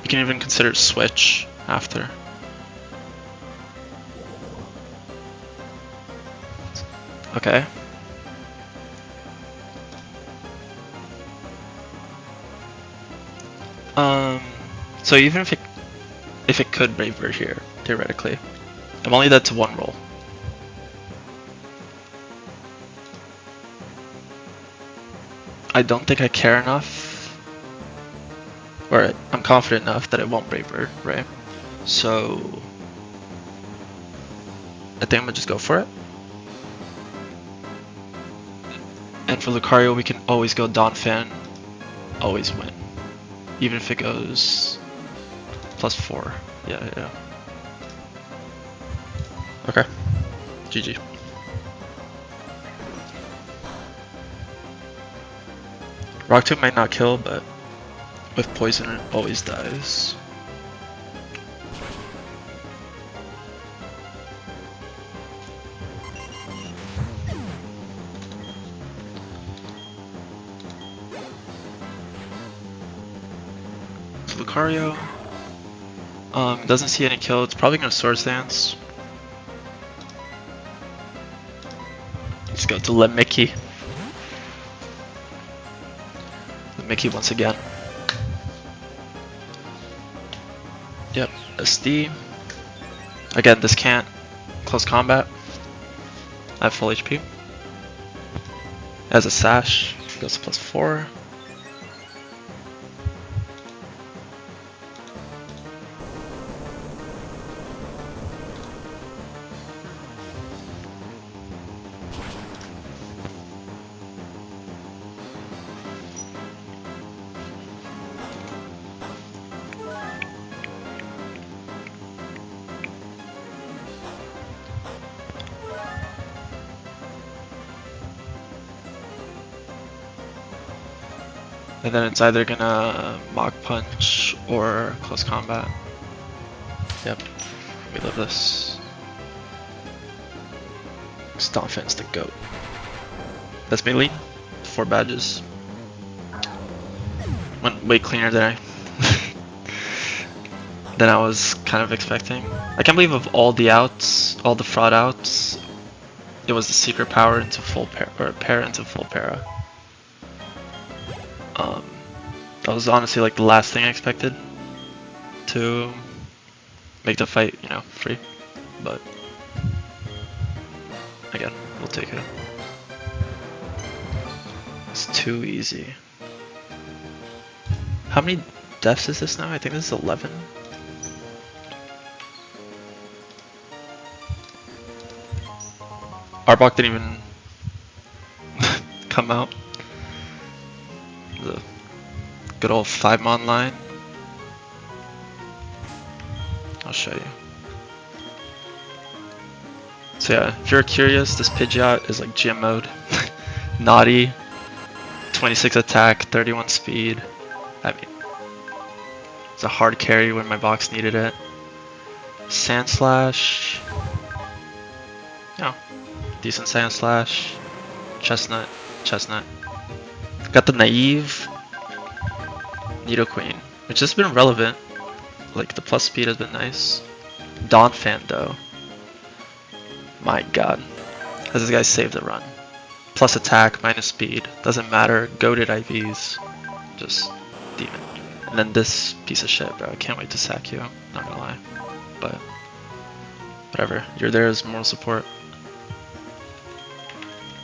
You can even consider switch after. Okay. So even if it could Brave Bird here, theoretically, I'm only dead to one roll. I don't think I care enough. Or I'm confident enough that it won't Brave Bird, right? So I think I'm gonna just go for it. And for Lucario, we can always go Donphan, always win. Even if it goes +4. Yeah. Okay. GG. Rock Tomb might not kill, but with poison it always dies. Lucario doesn't see any kill. It's probably gonna Swords Dance. Let's go to Mickey. Mickey once again. Yep, SD. Again, this can't close combat. I have full HP. As a sash, goes to +4. And then it's either gonna Mach Punch or Close Combat. Yep, we love this. Stompfin's the GOAT. That's Maylene. 4 badges. Went way cleaner than I was kind of expecting. I can't believe of all the outs, all the fraud outs, it was the secret power into full pair, or pair into full para. That was honestly like the last thing I expected to make the fight, you know, free. But again, we'll take it. It's too easy. How many deaths is this now? I think this is 11. Arbok didn't even come out. The good old 5-mon line. I'll show you. So yeah, if you're curious, this Pidgeot is like gym mode. Naughty, 26 attack, 31 speed. I mean, it's a hard carry when my box needed it. Sand Slash. Yeah, decent Sand Slash. Chestnut. Got the Naive. Nidoqueen, which has been relevant. Like the plus speed has been nice. Donphan though. My god. Has this guy saved the run? Plus attack, minus speed. Doesn't matter. Goated IVs. Just demon. And then this piece of shit, bro. I can't wait to sack you. Not gonna lie. But whatever. You're there as moral support.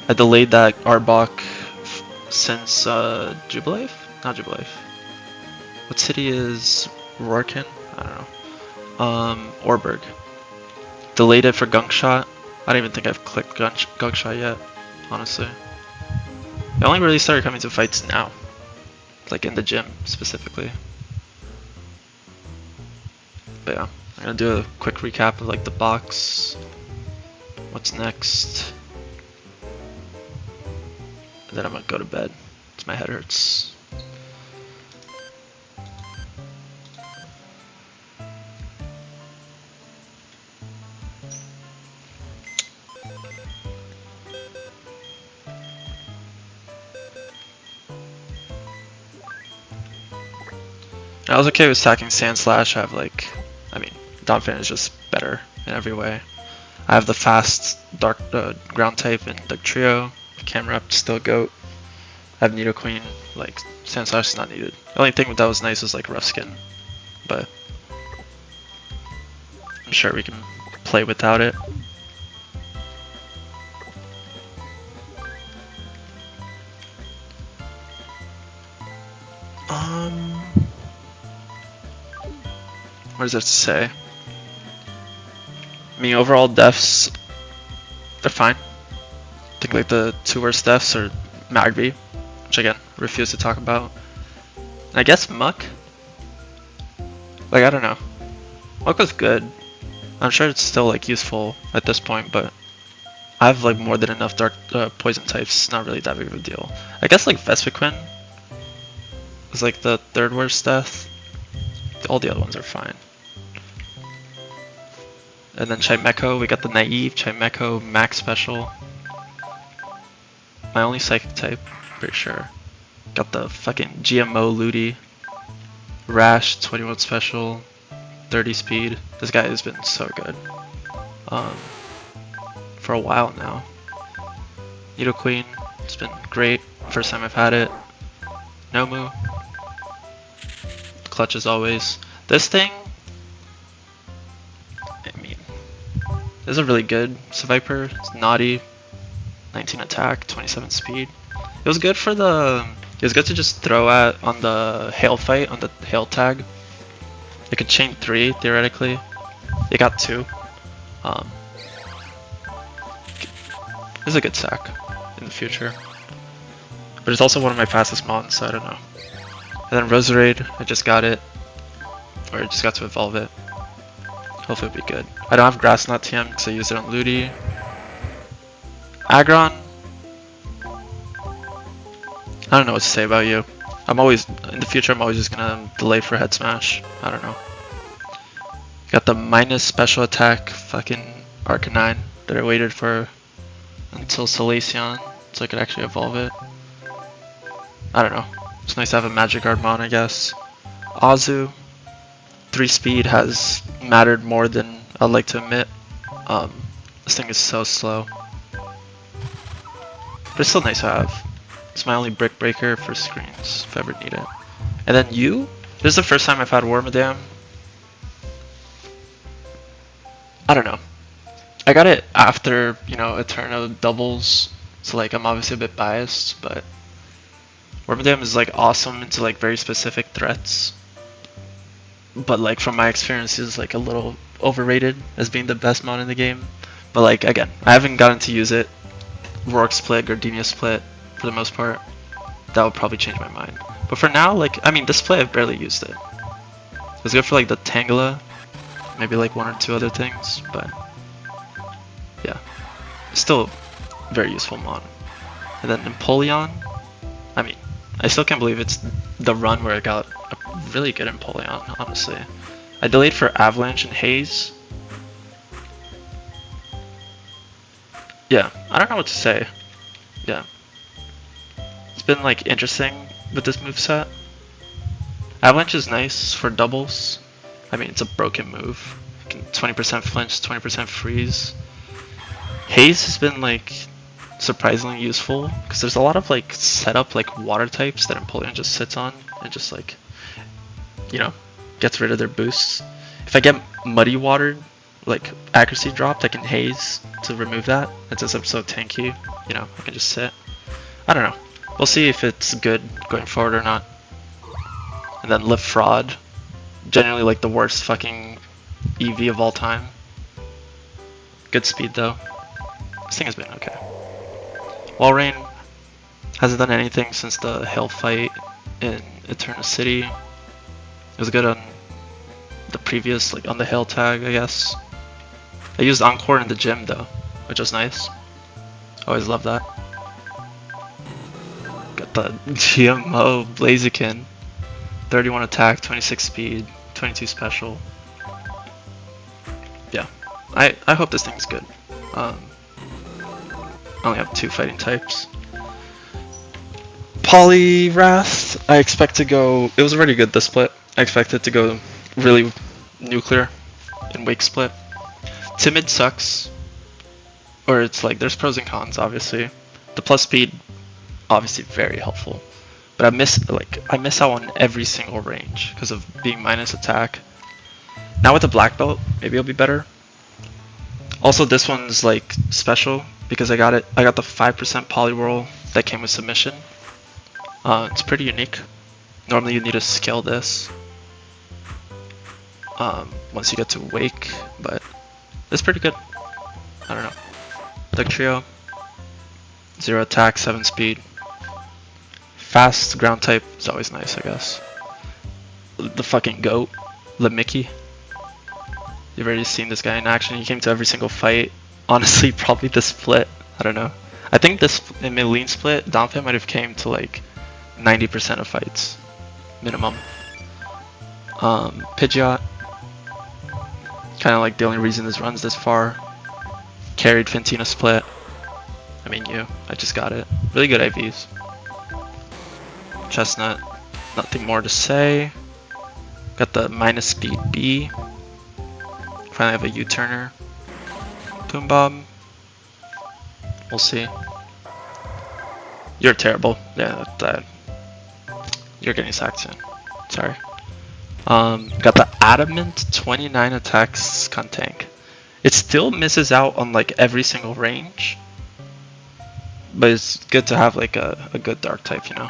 I delayed that Arbok since Jubilee? Not Jubilee. What city is Rorken? I don't know. Orberg. Delayed it for Gunk Shot. I don't even think I've clicked Gunk Shot yet, honestly. I only really started coming to fights now. Like in the gym, specifically. But yeah, I'm gonna do a quick recap of like the box. What's next? And then I'm gonna go to bed. My head hurts. I was okay with stacking Sand Slash. I have like, I mean, Donphan is just better in every way. I have the fast dark ground type in the trio. Camera up, still GOAT. I have Nidoqueen. Like Sand Slash is not needed. The only thing that was nice was like Rough Skin, but I'm sure we can play without it. What does that say? I mean, overall deaths, they're fine. I think like the 2 worst deaths are Magby, which again, refuse to talk about. And I guess Muck? Like, I don't know. Muck was good. I'm sure it's still like useful at this point, but I have like more than enough dark poison types, not really that big of a deal. I guess like Vespiquen is like the 3rd worst death. All the other ones are fine. And then Chimecho, we got the Naive, Chimecho, Max Special. My only Psychic type, pretty sure. Got the fucking GMO Ludi. Rash, 21 Special, 30 Speed. This guy has been so good. For a while now. Nidoqueen, it's been great. First time I've had it. Nomu. Clutch as always. This thing, I mean, this is a really good Seviper. It's naughty, 19 attack, 27 speed. It was good for the. It was good to just throw at on the hail fight on the hail tag. It could chain 3 theoretically. It got 2. This is a good sack in the future, but it's also one of my fastest mons, so I don't know. And then Roserade, I just got it. Or I just got to evolve it. Hopefully it'll be good. I don't have Grass Knot TM because I used it on Ludi. Aggron. I don't know what to say about you. in the future I'm always just gonna delay for head smash. I don't know. Got the minus special attack fucking Arcanine that I waited for until Salacion so I could actually evolve it. I don't know. It's nice to have a Magic Guard mon, I guess. Azu, 3 speed has mattered more than I'd like to admit. This thing is so slow. But it's still nice to have. It's my only brick breaker for screens if I ever need it. And then you? This is the first time I've had Wormadam. I don't know. I got it after, you know, Eterno doubles. So like I'm obviously a bit biased, but Wormadam is like awesome into like very specific threats. But like from my experience is like a little overrated as being the best mon in the game. But like again, I haven't gotten to use it. Rourke split, Gardenia split for the most part. That would probably change my mind. But for now, like I mean this split I've barely used it. It's good for like the Tangela, maybe like 1 or 2 other things, but yeah. Still very useful mon. And then Empoleon, I mean, I still can't believe it's the run where I got a really good Empoleon, honestly. I delayed for Avalanche and Haze. Yeah, I don't know what to say. Yeah. It's been like interesting with this moveset. Avalanche is nice for doubles. I mean, it's a broken move. 20% flinch, 20% freeze. Haze has been like surprisingly useful because there's a lot of like setup like water types that Empoleon just sits on and just like, you know, gets rid of their boosts. If I get muddy watered, like accuracy dropped, I can Haze to remove that. And since I'm so tanky, you know, I can just sit. I don't know. We'll see if it's good going forward or not. And then Lift Fraud, generally like the worst fucking EV of all time. Good speed though. This thing has been okay. Walrein hasn't done anything since the Hail fight in Eterna City. It was good on the previous, like on the Hail tag, I guess. I used Encore in the gym though, which was nice. Always love that. Got the GMO Blaziken. 31 attack, 26 speed, 22 special. Yeah, I hope this thing's good. I only have 2 fighting types. Poliwrath, I expect to go. It was already good this split. I expect it to go really nuclear in Wake split. Timid sucks, or it's like there's pros and cons obviously. The plus speed, obviously very helpful, but I miss out on every single range because of being minus attack. Now with the black belt, maybe it'll be better. Also, this one's like special because I got the 5% Poliwhirl that came with submission. It's pretty unique. Normally you need to scale this once you get to Wake, but it's pretty good. I don't know. Duck Trio, 0 attack, 7 speed. Fast ground type is always nice, I guess. The fucking goat, Mickey. You've already seen this guy in action. He came to every single fight. Honestly, probably the split. I don't know. I think this in Maylene split, Donphan might have came to like 90% of fights, minimum. Pidgeot, kind of like the only reason this runs this far. Carried Fantina split. I mean I just got it. Really good IVs. Chestnut, nothing more to say. Got the minus speed B. Finally have a U-turner. Toonbob. We'll see. You're terrible. Yeah, you're getting sacked soon. Sorry. Got the Adamant 29 attacks Skuntank. It still misses out on like every single range, but it's good to have like a good dark type, you know.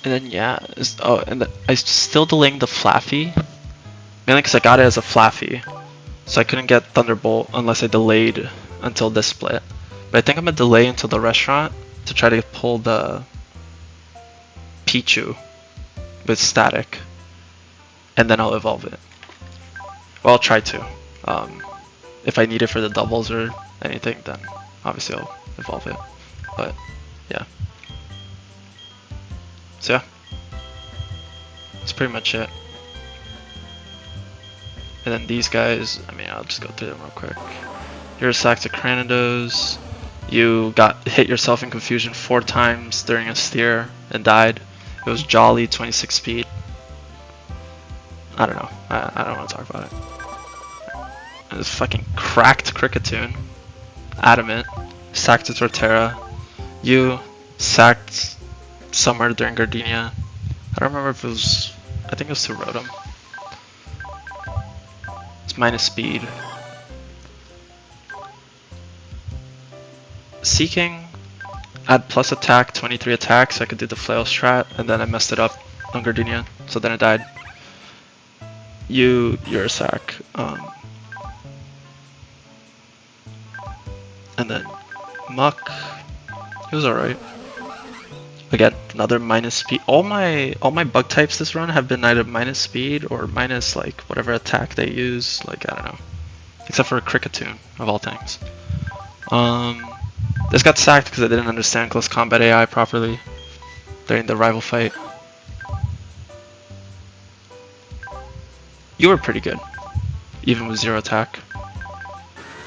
And then yeah, I'm still delaying the Flaffy, mainly because I got it as a Flaffy, so I couldn't get Thunderbolt unless I delayed until this split. But I think I'm gonna delay until the restaurant to try to pull the Pichu with static, and then I'll evolve it. Well, I'll try to. If I need it for the doubles or anything, then obviously I'll evolve it. But yeah. So yeah, that's pretty much it. And then these guys, I mean, I'll just go through them real quick. You're sacked to Cranidos. You got hit yourself in confusion 4 times during a steer and died. It was Jolly, 26 speed. I don't know. I don't want to talk about it. It was fucking cracked Cricketune. Adamant. Sacked to Torterra. You sacked somewhere during Gardenia. I don't remember if it was. I think it was to Rotom. It's minus speed. Seeking. Add plus attack, 23 attack, so I could do the flail strat, and then I messed it up on Gardenia, so then I died. You're a sack. And then Muck. He was alright. Again, another minus speed. All my bug types this run have been either minus speed or minus like whatever attack they use. Like I don't know, except for a Cricketune of all things. This got sacked because I didn't understand close combat AI properly during the rival fight. You were pretty good, even with 0 attack.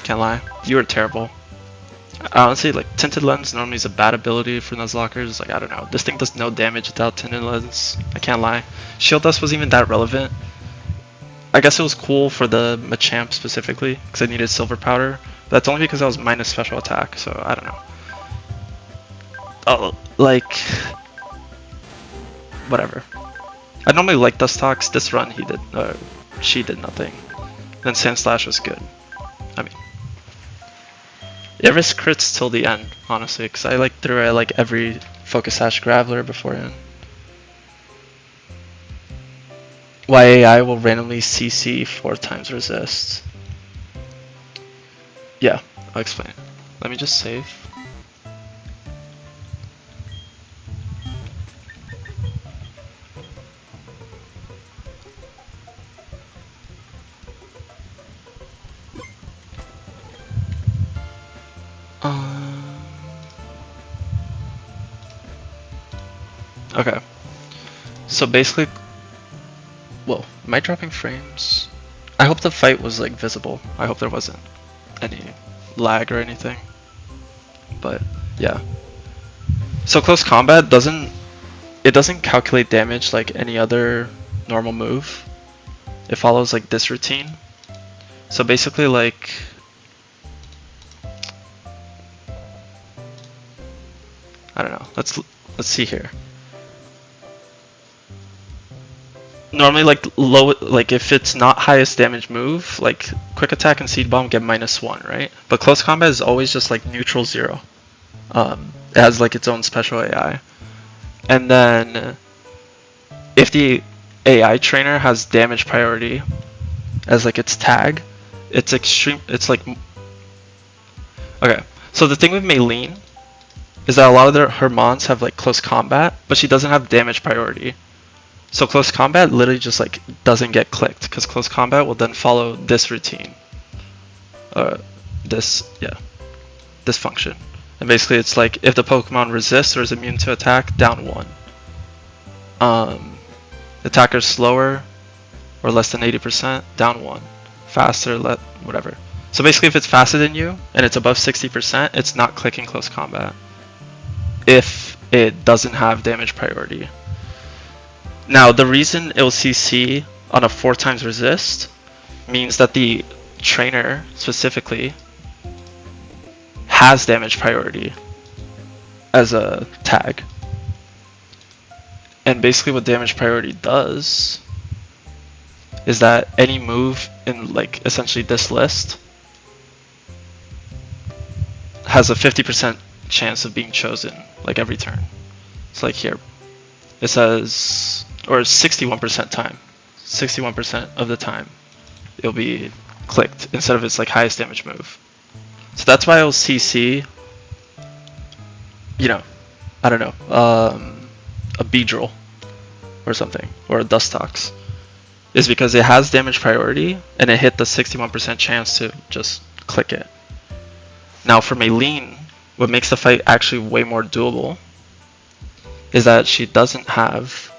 Can't lie, you were terrible. Honestly, like Tinted Lens normally is a bad ability for Nuzlockers. Like I don't know, this thing does no damage without Tinted Lens. I can't lie. Shield Dust wasn't even that relevant. I guess it was cool for the Machamp specifically because I needed Silver Powder. But that's only because I was minus special attack. So I don't know. Oh, like whatever. I normally like Dustox. This run she did nothing. Then Sandslash was good. I mean. It risk crits till the end, honestly, because I like threw at like every Focus Sash Graveler beforehand. YAI will randomly CC 4 times resist. Yeah, I'll explain it. Let me just save. Okay. So basically, whoa, am I dropping frames? I hope the fight was like visible. I hope there wasn't any lag or anything. But yeah. So close combat doesn't calculate damage like any other normal move. It follows like this routine. So basically like I don't know. Let's see here. Normally like if it's not highest damage move, like quick attack and seed bomb get -1, right? But close combat is always just like neutral 0. It has like its own special AI. And then if the AI trainer has damage priority as like its tag, it's like okay. So the thing with Maylene is that a lot of her mons have like close combat, but she doesn't have damage priority. So close combat literally just like doesn't get clicked because close combat will then follow this routine. This function. And basically it's like if the Pokemon resists or is immune to attack, down 1. Attacker's slower or less than 80%, down 1. Faster, whatever. So basically if it's faster than you and it's above 60%, it's not clicking close combat. If it doesn't have damage priority. Now, the reason it'll CC on a 4 times resist means that the trainer specifically has damage priority as a tag. And basically what damage priority does is that any move in like essentially this list has a 50% chance of being chosen like every turn. It's like here. It says or 61% time. 61% of the time it'll be clicked instead of its like highest damage move. So that's why it'll CC, you know, I don't know, a Beedrill or something, or a Dustox, is because it has damage priority and it hit the 61% chance to just click it. Now for Maylene, what makes the fight actually way more doable is that she doesn't have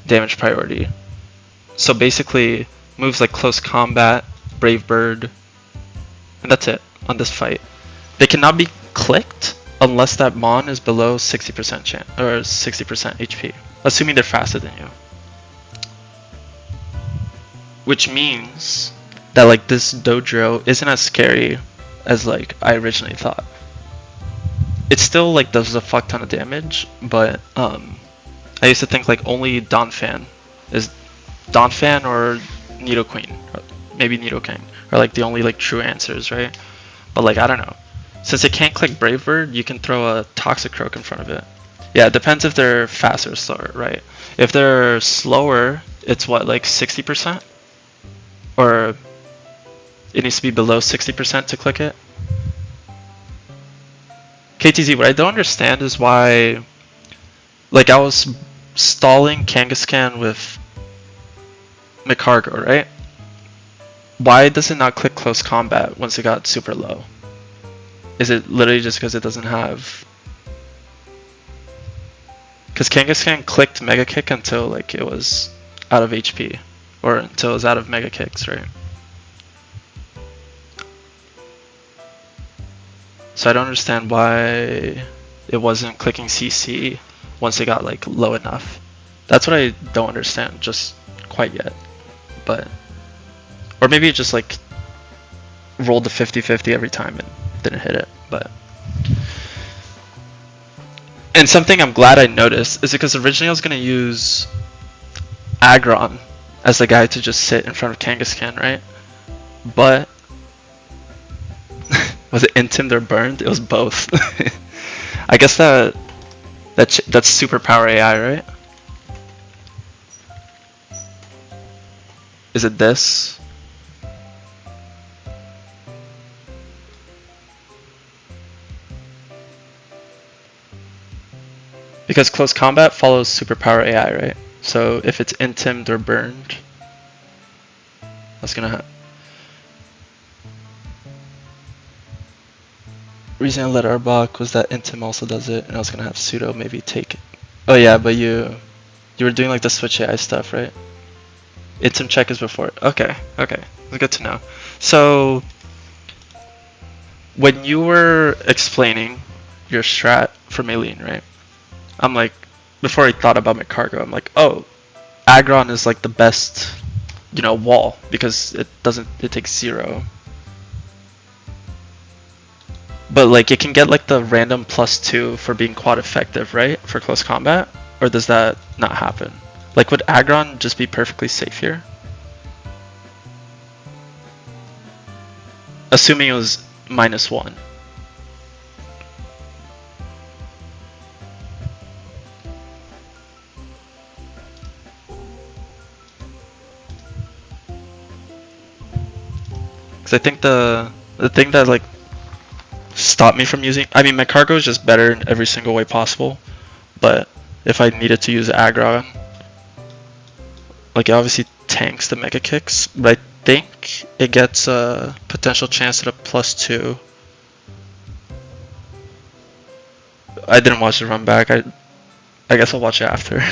damage priority. So basically, moves like Close Combat, Brave Bird, and that's it on this fight. They cannot be clicked unless that Mon is below 60% chance or 60% HP, assuming they're faster than you. Which means that like this dojo isn't as scary as like I originally thought. It still like does a fuck ton of damage, but I used to think like only Donphan or Nidoqueen, or maybe Nidoking, are like the only like true answers, right? But like I don't know. Since it can't click Brave Bird, you can throw a Toxicroak in front of it. Yeah, it depends if they're faster or slower, right? If they're slower, it's what, like 60%? Or it needs to be below 60% to click it? KTZ, what I don't understand is why, like I was stalling Kangaskhan with Magcargo, right? Why does it not click Close Combat once it got super low? Is it literally just because it doesn't have... Because Kangaskhan clicked Mega Kick until like it was out of HP. Or until it was out of Mega Kicks, right? So I don't understand why it wasn't clicking CC once it got like low enough. That's what I don't understand just quite yet. But... Or maybe it just like rolled the 50-50 every time and didn't hit it, but... And something I'm glad I noticed is because originally I was going to use Aggron as the guy to just sit in front of Kangaskhan, right? But... was it intimed or burned? It was both. I guess that's superpower AI, right? Is it this? Because Close Combat follows superpower AI, right? So if it's intimed or burned, that's gonna happen. Reason I let Arbok was that Intim also does it, and I was gonna have Pseudo maybe take it. Oh yeah, but you were doing like the switch AI stuff, right? Intim check is before it. Okay, that's good to know. So when you were explaining your strat for Maylene, right? I'm like, before I thought about Magcargo, I'm like, oh, Aggron is like the best, you know, wall because it takes 0. But like it can get like the random +2 for being quad effective, right? For Close Combat? Or does that not happen? Like would Aggron just be perfectly safe here? Assuming it was -1. Because I think the thing that like stopped me from using, I mean Magcargo is just better in every single way possible, but if I needed to use Aggron, like it obviously tanks the Mega Kicks, but I think it gets a potential chance at a +2. I didn't watch the run back. I guess I'll watch it after.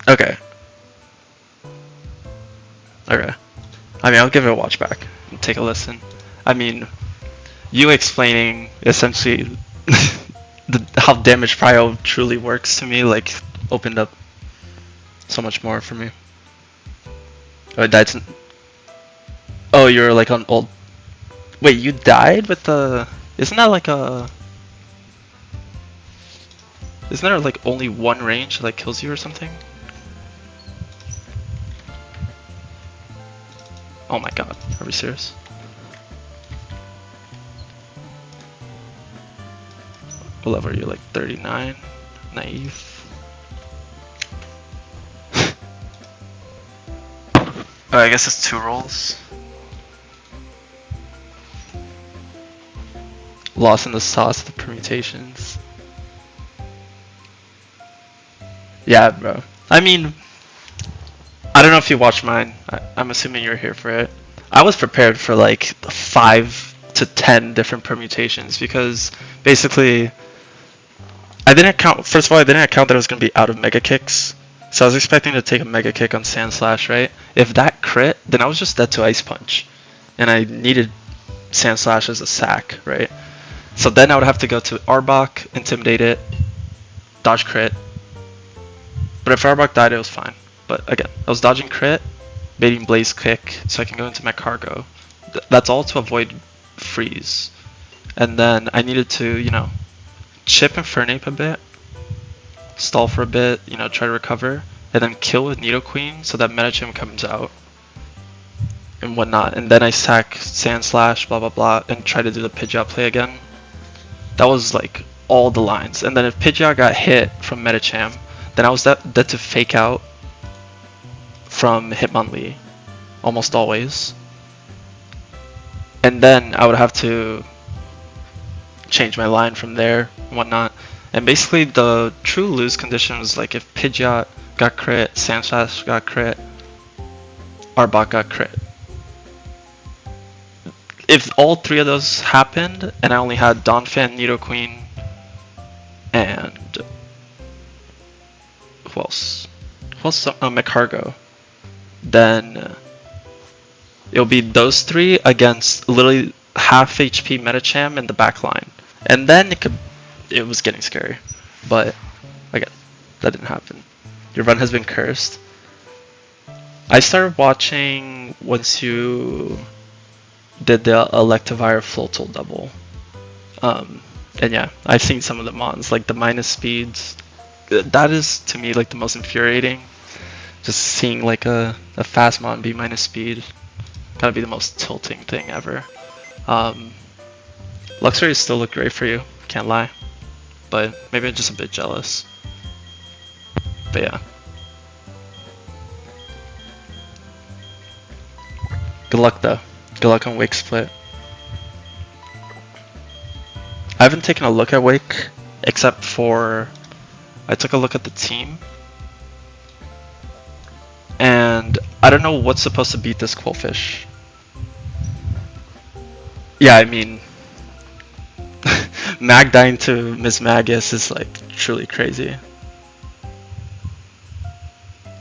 Okay. I mean, I'll give it a watch back and take a listen. I mean, you explaining essentially how damage prio truly works to me, like, opened up so much more for me. Oh, I died. Oh, you're like on old. Wait, you died with the. Isn't that like a. Isn't there like only one range that like kills you or something? Oh my god, are we serious? What level are you, like 39? Naive. Oh, I guess it's 2 rolls. Lost in the sauce of the permutations. Yeah, bro. I mean, I don't know if you watched mine. I'm assuming you're here for it. I was prepared for like 5 to 10 different permutations because basically I didn't account. First of all, I didn't account that it was gonna be out of mega kicks. So I was expecting to take a mega kick on Sand Slash, right? If that crit, then I was just dead to Ice Punch, and I needed Sand Slash as a sack, right? So then I would have to go to Arbok, Intimidate it, dodge crit. But if Arbok died, it was fine. But again, I was dodging crit, baiting Blaze Kick, so I can go into my cargo. That's all to avoid freeze. And then I needed to, you know, chip Infernape a bit, stall for a bit, you know, try to recover, and then kill with Nidoqueen so that Medicham comes out and whatnot. And then I sack Sand Slash, blah blah blah, and try to do the Pidgeot play again. That was like all the lines. And then if Pidgeot got hit from Medicham, then I was dead to Fake Out from Hitmonlee, almost always. And then I would have to change my line from there and whatnot. And basically the true lose condition was like if Pidgeot got crit, Sand Slash got crit, Arbok got crit. If all 3 of those happened and I only had Donphan, Nidoqueen, and who else? McCargo, then it'll be those 3 against literally half HP Medicham in the back line. And then it was getting scary. But again, that didn't happen. Your run has been cursed. I started watching once you did the Electivire Floatzel double. And yeah, I've seen some of the mons, like the minus speeds. That is to me like the most infuriating. Just seeing like a fast mon be minus speed. Gotta be the most tilting thing ever. Luxury still look great for you, can't lie. But maybe I'm just a bit jealous. But yeah. Good luck though. Good luck on Wake Split. I haven't taken a look at Wake, except for I took a look at the team. And I don't know what's supposed to beat this Quillfish. Yeah, I mean, Mag dying to Miss Magus is like truly crazy.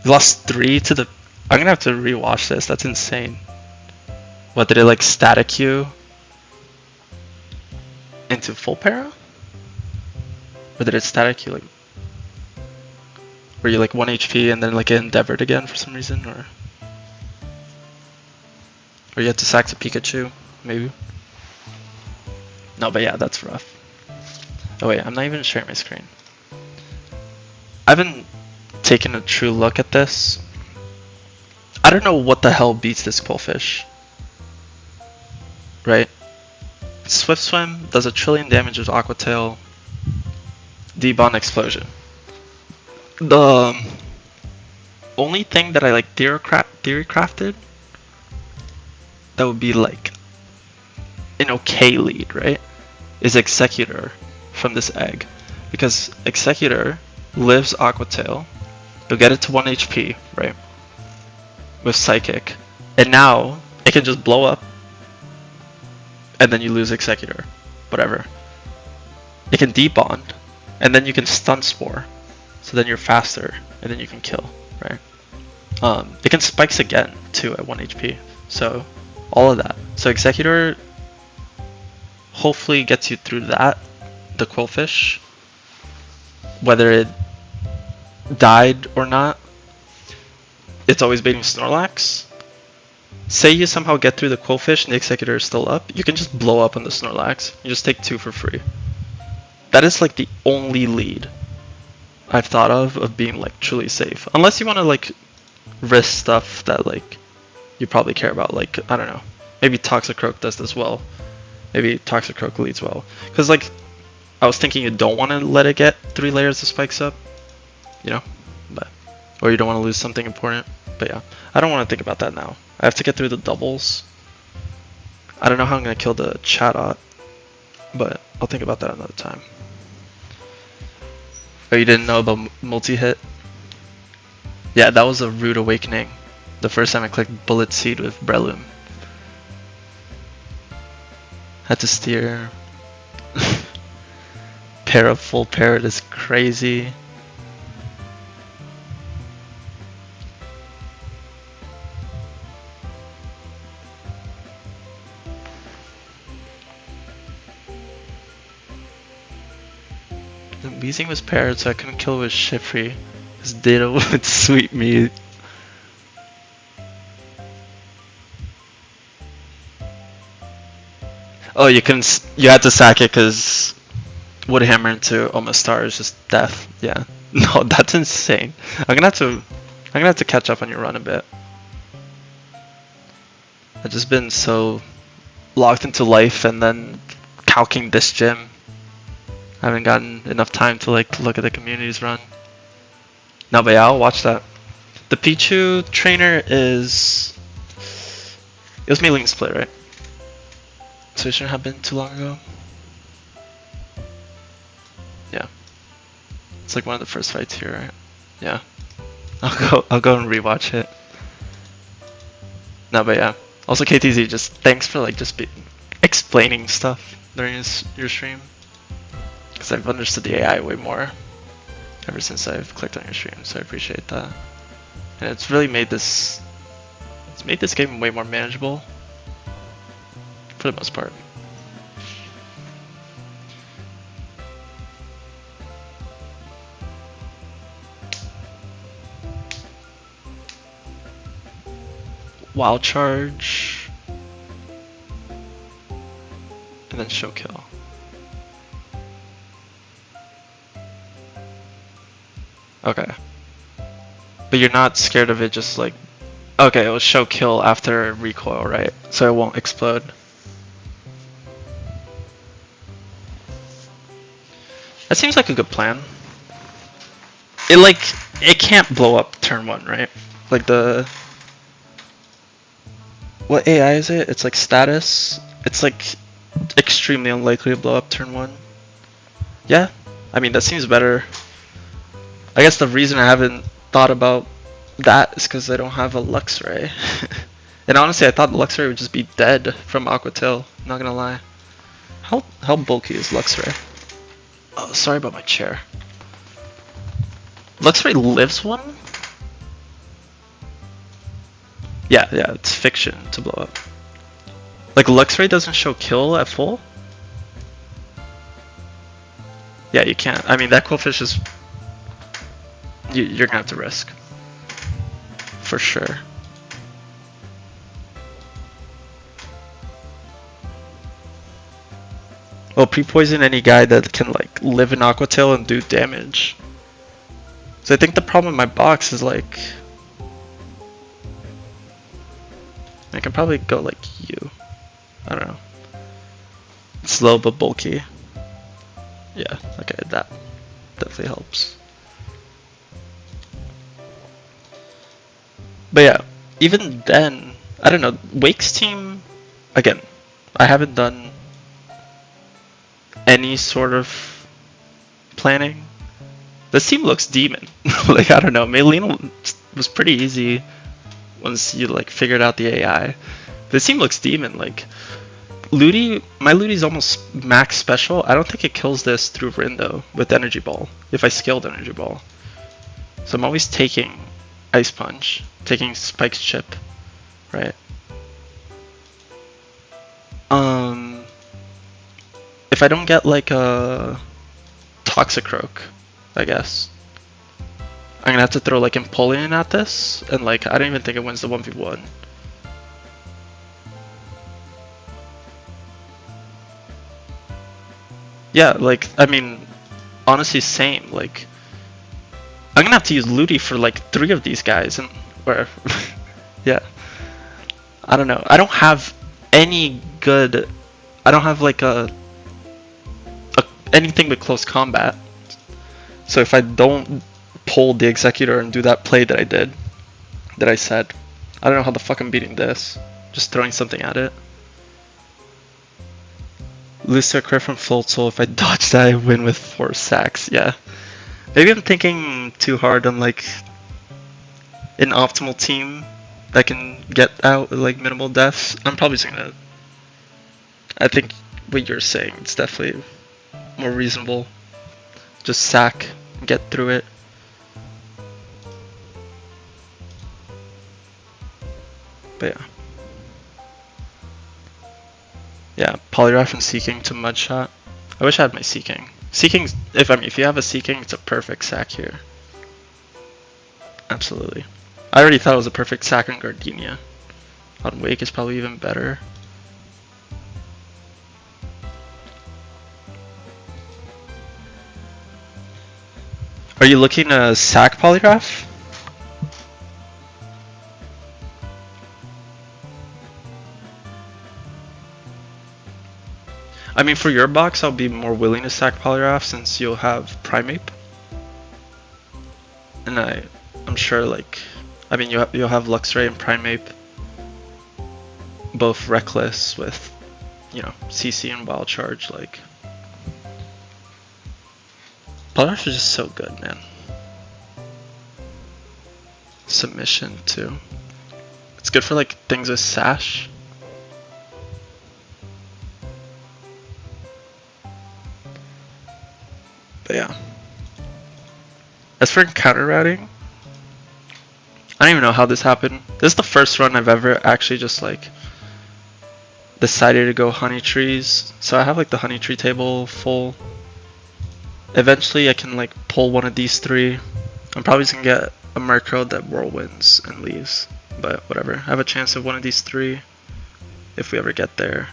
You lost 3 to the... I'm gonna have to rewatch this, that's insane. What, did it like static you into full para? Or did it static you like... Were you like 1 HP and then like it endeavored again for some reason? Or you had to sack to Pikachu, maybe? No, but yeah, that's rough. Oh wait, I'm not even sharing my screen. I haven't taken a true look at this. I don't know what the hell beats this Quillfish. Right? Swift Swim does 1 trillion damage with Aqua Tail. D-Bond Explosion. The only thing that I like theory crafted that would be like an okay lead, right, is Executor from this egg, because Executor lives Aqua Tail. You'll get it to 1 HP, right, with Psychic, and now it can just blow up, and then you lose Executor, whatever. It can D-Bond, and then you can Stun Spore. So then you're faster, and then you can kill, right? It can Spikes again, too, at 1 HP. So, all of that. So Executor hopefully gets you through that, the Quillfish. Whether it died or not, it's always baiting Snorlax. Say you somehow get through the Quillfish and the Executor is still up, you can just blow up on the Snorlax. You just take 2 for free. That is like the only lead I've thought of being like truly safe, unless you want to like risk stuff that like you probably care about, like I don't know, maybe Toxicroak does this well, maybe Toxicroak leads well, because like I was thinking you don't want to let it get 3 layers of spikes up, you know, but or you don't want to lose something important. But yeah, I don't want to think about that now. I have to get through the doubles. I don't know how I'm gonna kill the Chatot, but I'll think about that another time. Oh, you didn't know about multi-hit? Yeah, that was a rude awakening. The first time I clicked Bullet Seed with Breloom. Had to steer. Pair of full parrot is crazy. The Weezing was parrot, so I couldn't kill it with Shifry. His data would sweep me. Oh, you had to sack it because Wood Hammer into Almost Star is just death. Yeah. No, that's insane. I'm gonna have to catch up on your run a bit. I've just been so locked into life and then calcing this gym. I haven't gotten enough time to like look at the communities run. No, but yeah, I'll watch that. The Pichu trainer is... It was Maylene's play, right? So it shouldn't have been too long ago. Yeah. It's like one of the first fights here, right? Yeah. I'll go and rewatch it. No, but yeah. Also KTZ, just thanks for like just explaining stuff during your stream. Because I've understood the AI way more ever since I've clicked on your stream, so I appreciate that. And it's really made this game way more manageable for the most part. Wild charge and then show kill. Okay. But you're not scared of it just like... Okay, it will show kill after recoil, right? So it won't explode. That seems like a good plan. It can't blow up turn 1, right? Like the... What AI is it? It's like status. It's like extremely unlikely to blow up turn 1. Yeah, I mean that seems better. I guess the reason I haven't thought about that is because I don't have a Luxray. And honestly, I thought Luxray would just be dead from Aqua Tail, not gonna lie. How bulky is Luxray? Oh, sorry about my chair. Luxray lives 1? Yeah, it's fiction to blow up. Like Luxray doesn't show kill at full? Yeah, you can't. I mean, that Quillfish is... You're gonna have to risk. For sure. Well, pre-poison any guy that can like live in Aqua Tail and do damage. So I think the problem with my box is like... I can probably go like you. I don't know. Slow but bulky. Yeah, okay, that definitely helps. But yeah, even then, I don't know, Wake's team, again, I haven't done any sort of planning. This team looks demon. Like, I don't know, Maylene was pretty easy once you like figured out the AI. This team looks demon, like, my Ludi's almost max special. I don't think it kills this through Rindo with Energy Ball, if I scaled Energy Ball. So I'm always taking Ice Punch, taking Spike's Chip, right? If I don't get like a Toxicroak, I guess, I'm gonna have to throw like Empoleon at this, and like I don't even think it wins the 1v1. Yeah, like, I mean, honestly, same. Like, I'm gonna have to use Ludi for like 3 of these guys, and where, yeah. I don't know. I don't have any good. I don't have like anything but close combat. So if I don't pull the Executor and do that play that I did, that I said, I don't know how the fuck I'm beating this. Just throwing something at it. Lose to a crit from Floatzel. If I dodge that, I win with 4 sacks. Yeah. Maybe I'm thinking too hard on like an optimal team that can get out with like minimal deaths. I'm probably just gonna... I think what you're saying. It's definitely more reasonable. Just sack, get through it. But yeah. Yeah, Polygraph and Seeking to Mudshot. I wish I had my Seeking. Seeking's, if you have a Seeking, it's a perfect sack here. Absolutely. I already thought it was a perfect sack on Gardenia. On Wake is probably even better. Are you looking to sack Polygraph? I mean, for your box, I'll be more willing to sack Polygraph since you'll have Primeape. And I'm sure, like, I mean, you'll have Luxray and Primeape, both reckless with, you know, CC and Wild Charge. Like, Polygraph is just so good, man. Submission too. It's good for like things with Sash. But yeah. As for counter routing, I don't even know how this happened. This is the first run I've ever actually just like decided to go honey trees. So I have like the honey tree table full. Eventually I can like pull one of these three. I'm probably just gonna get a Murkrow that whirlwinds and leaves. But whatever. I have a chance of one of these three if we ever get there.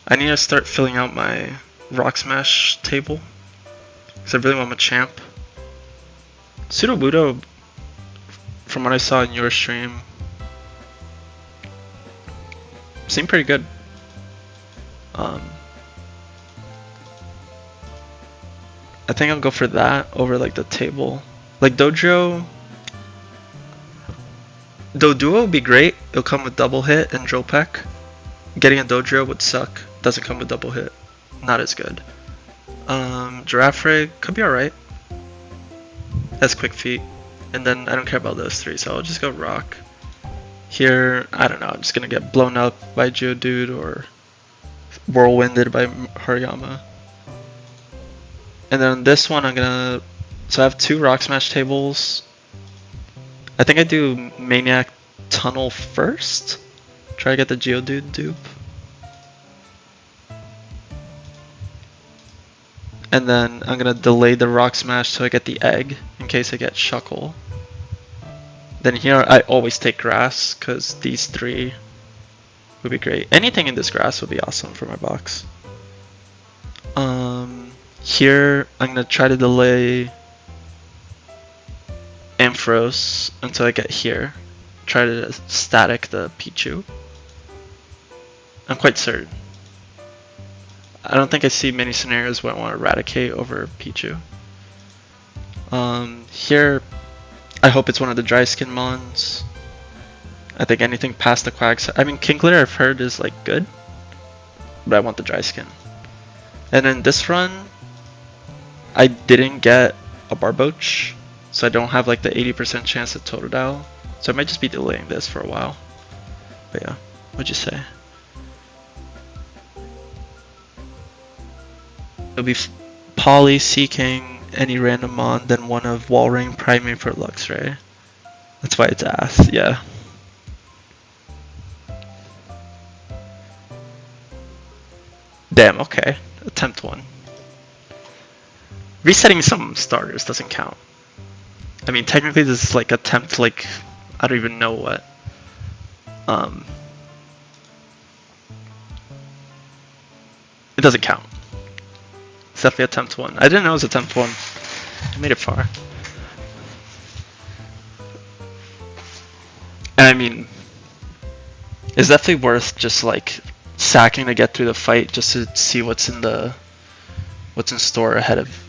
I need to start filling out my Rock Smash table because I really want Machamp. Sudowoodo, from what I saw in your stream, seemed pretty good. I think I'll go for that over like the table. Like Doduo would be great. It'll come with double hit and drill peck. Getting a Doduo would suck. Doesn't come with double hit. Not as good. Giraffre could be alright. That's quick feet. And then I don't care about those three, so I'll just go rock. Here, I don't know, I'm just gonna get blown up by Geodude or whirlwinded by Hariyama. And then this one I'm gonna, so I have two Rock Smash tables. I think I do Maniac Tunnel first. Try to get the Geodude dupe. And then I'm gonna delay the Rock Smash so I get the egg in case I get Shuckle. Then here I always take grass because these three would be great. Anything in this grass would be awesome for my box. Here I'm gonna try to delay Ampharos until I get here. Try to static the Pichu. I'm quite certain. I don't think I see many scenarios where I want to Eradicate over Pichu. Here, I hope it's one of the dry skin mons. I think anything past the Quags. I mean, Kingler I've heard is like good, but I want the dry skin. And in this run, I didn't get a Barboach, so I don't have like the 80% chance at Totodile. So I might just be delaying this for a while. But yeah, what'd you say? It'll be Poly, Seeking, any random mon, then one of Walrein, Primeape, for Luxray. That's why it's ass, yeah. Damn, okay. Attempt one. Resetting some starters doesn't count. I mean, technically this is like attempt, like, I don't even know what. It doesn't count. It's definitely attempt one. I didn't know it was attempt one. I made it far. And I mean, it's definitely worth just like sacking to get through the fight just to see what's in store ahead of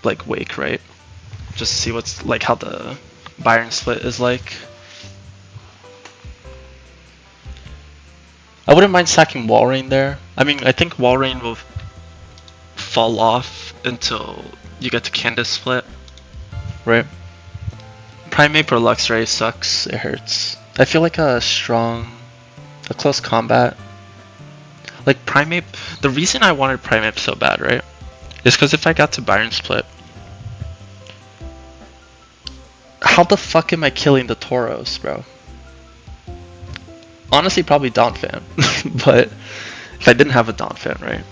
like Wake, right? Just to see what's like how the Byron split is like. I wouldn't mind sacking Walrein there. I mean, I think Walrein will fall off until you get to Candace split, right? Primeape or Luxray sucks, it hurts. I feel like a close combat. Like Primate, the reason I wanted Primate so bad, right, is because if I got to Byron Split, how the fuck am I killing the Tauros, bro? Honestly, probably Donphan, but if I didn't have a Donphan, right?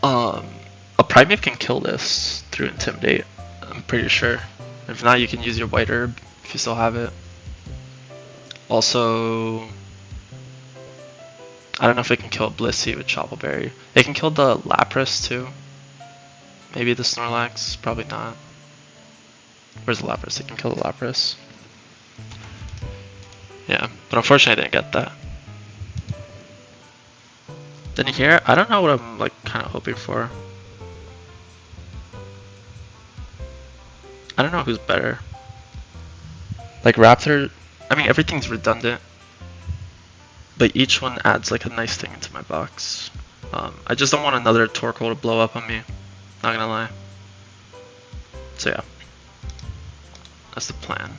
A Primate can kill this through Intimidate, I'm pretty sure. If not, you can use your White Herb if you still have it. Also, I don't know if it can kill a Blissey with Choppleberry. It can kill the Lapras too. Maybe the Snorlax, probably not. Where's the Lapras? It can kill the Lapras. Yeah, but unfortunately I didn't get that. Then here, I don't know what I'm like kind of hoping for. I don't know who's better. Like Raptor, I mean everything's redundant, but each one adds like a nice thing into my box. I just don't want another Torkoal to blow up on me, not gonna lie. So yeah, that's the plan.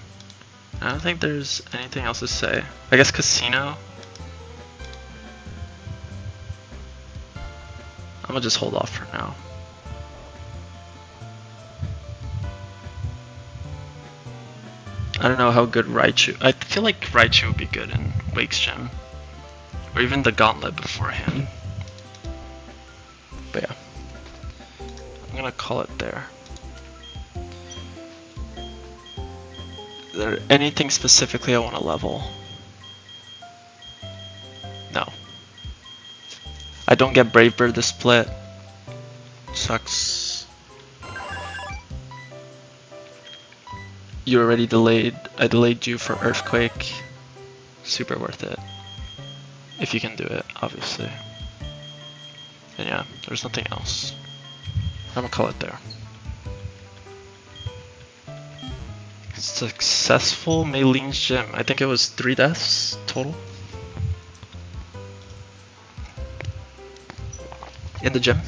I don't think there's anything else to say. I guess Casino. I'm gonna just hold off for now. I don't know how good Raichu. I feel like Raichu would be good in Wake's Gym, or even the Gauntlet beforehand. But yeah, I'm gonna call it there. Is there anything specifically I want to level? No. I don't get Brave Bird this split. Sucks. You already delayed. I delayed you for Earthquake. Super worth it. If you can do it, obviously. And yeah, there's nothing else. I'm gonna call it there. Successful Maylene's Gym. I think it was 3 deaths total. In the gym.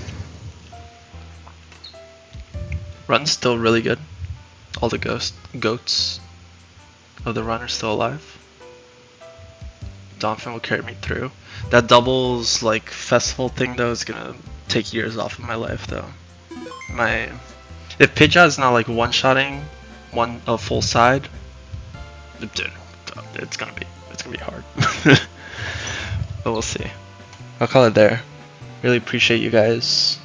Run's still really good. All the goats of the run are still alive. Donphan will carry me through. That doubles like festival thing though is gonna take years off of my life though. If Pidgeot is not like one-shotting a full side, dude, it's gonna be hard. But we'll see. I'll call it there. Really appreciate you guys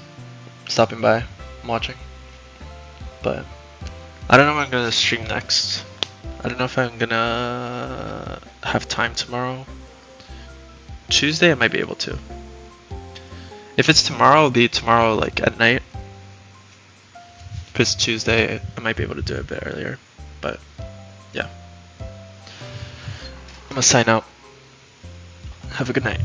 stopping by, watching. But I don't know when I'm gonna stream next. I don't know if I'm gonna have time tomorrow. Tuesday I might be able to. If it's tomorrow, it'll be tomorrow like at night. If it's Tuesday, I might be able to do it a bit earlier. But yeah. I'm gonna sign out. Have a good night.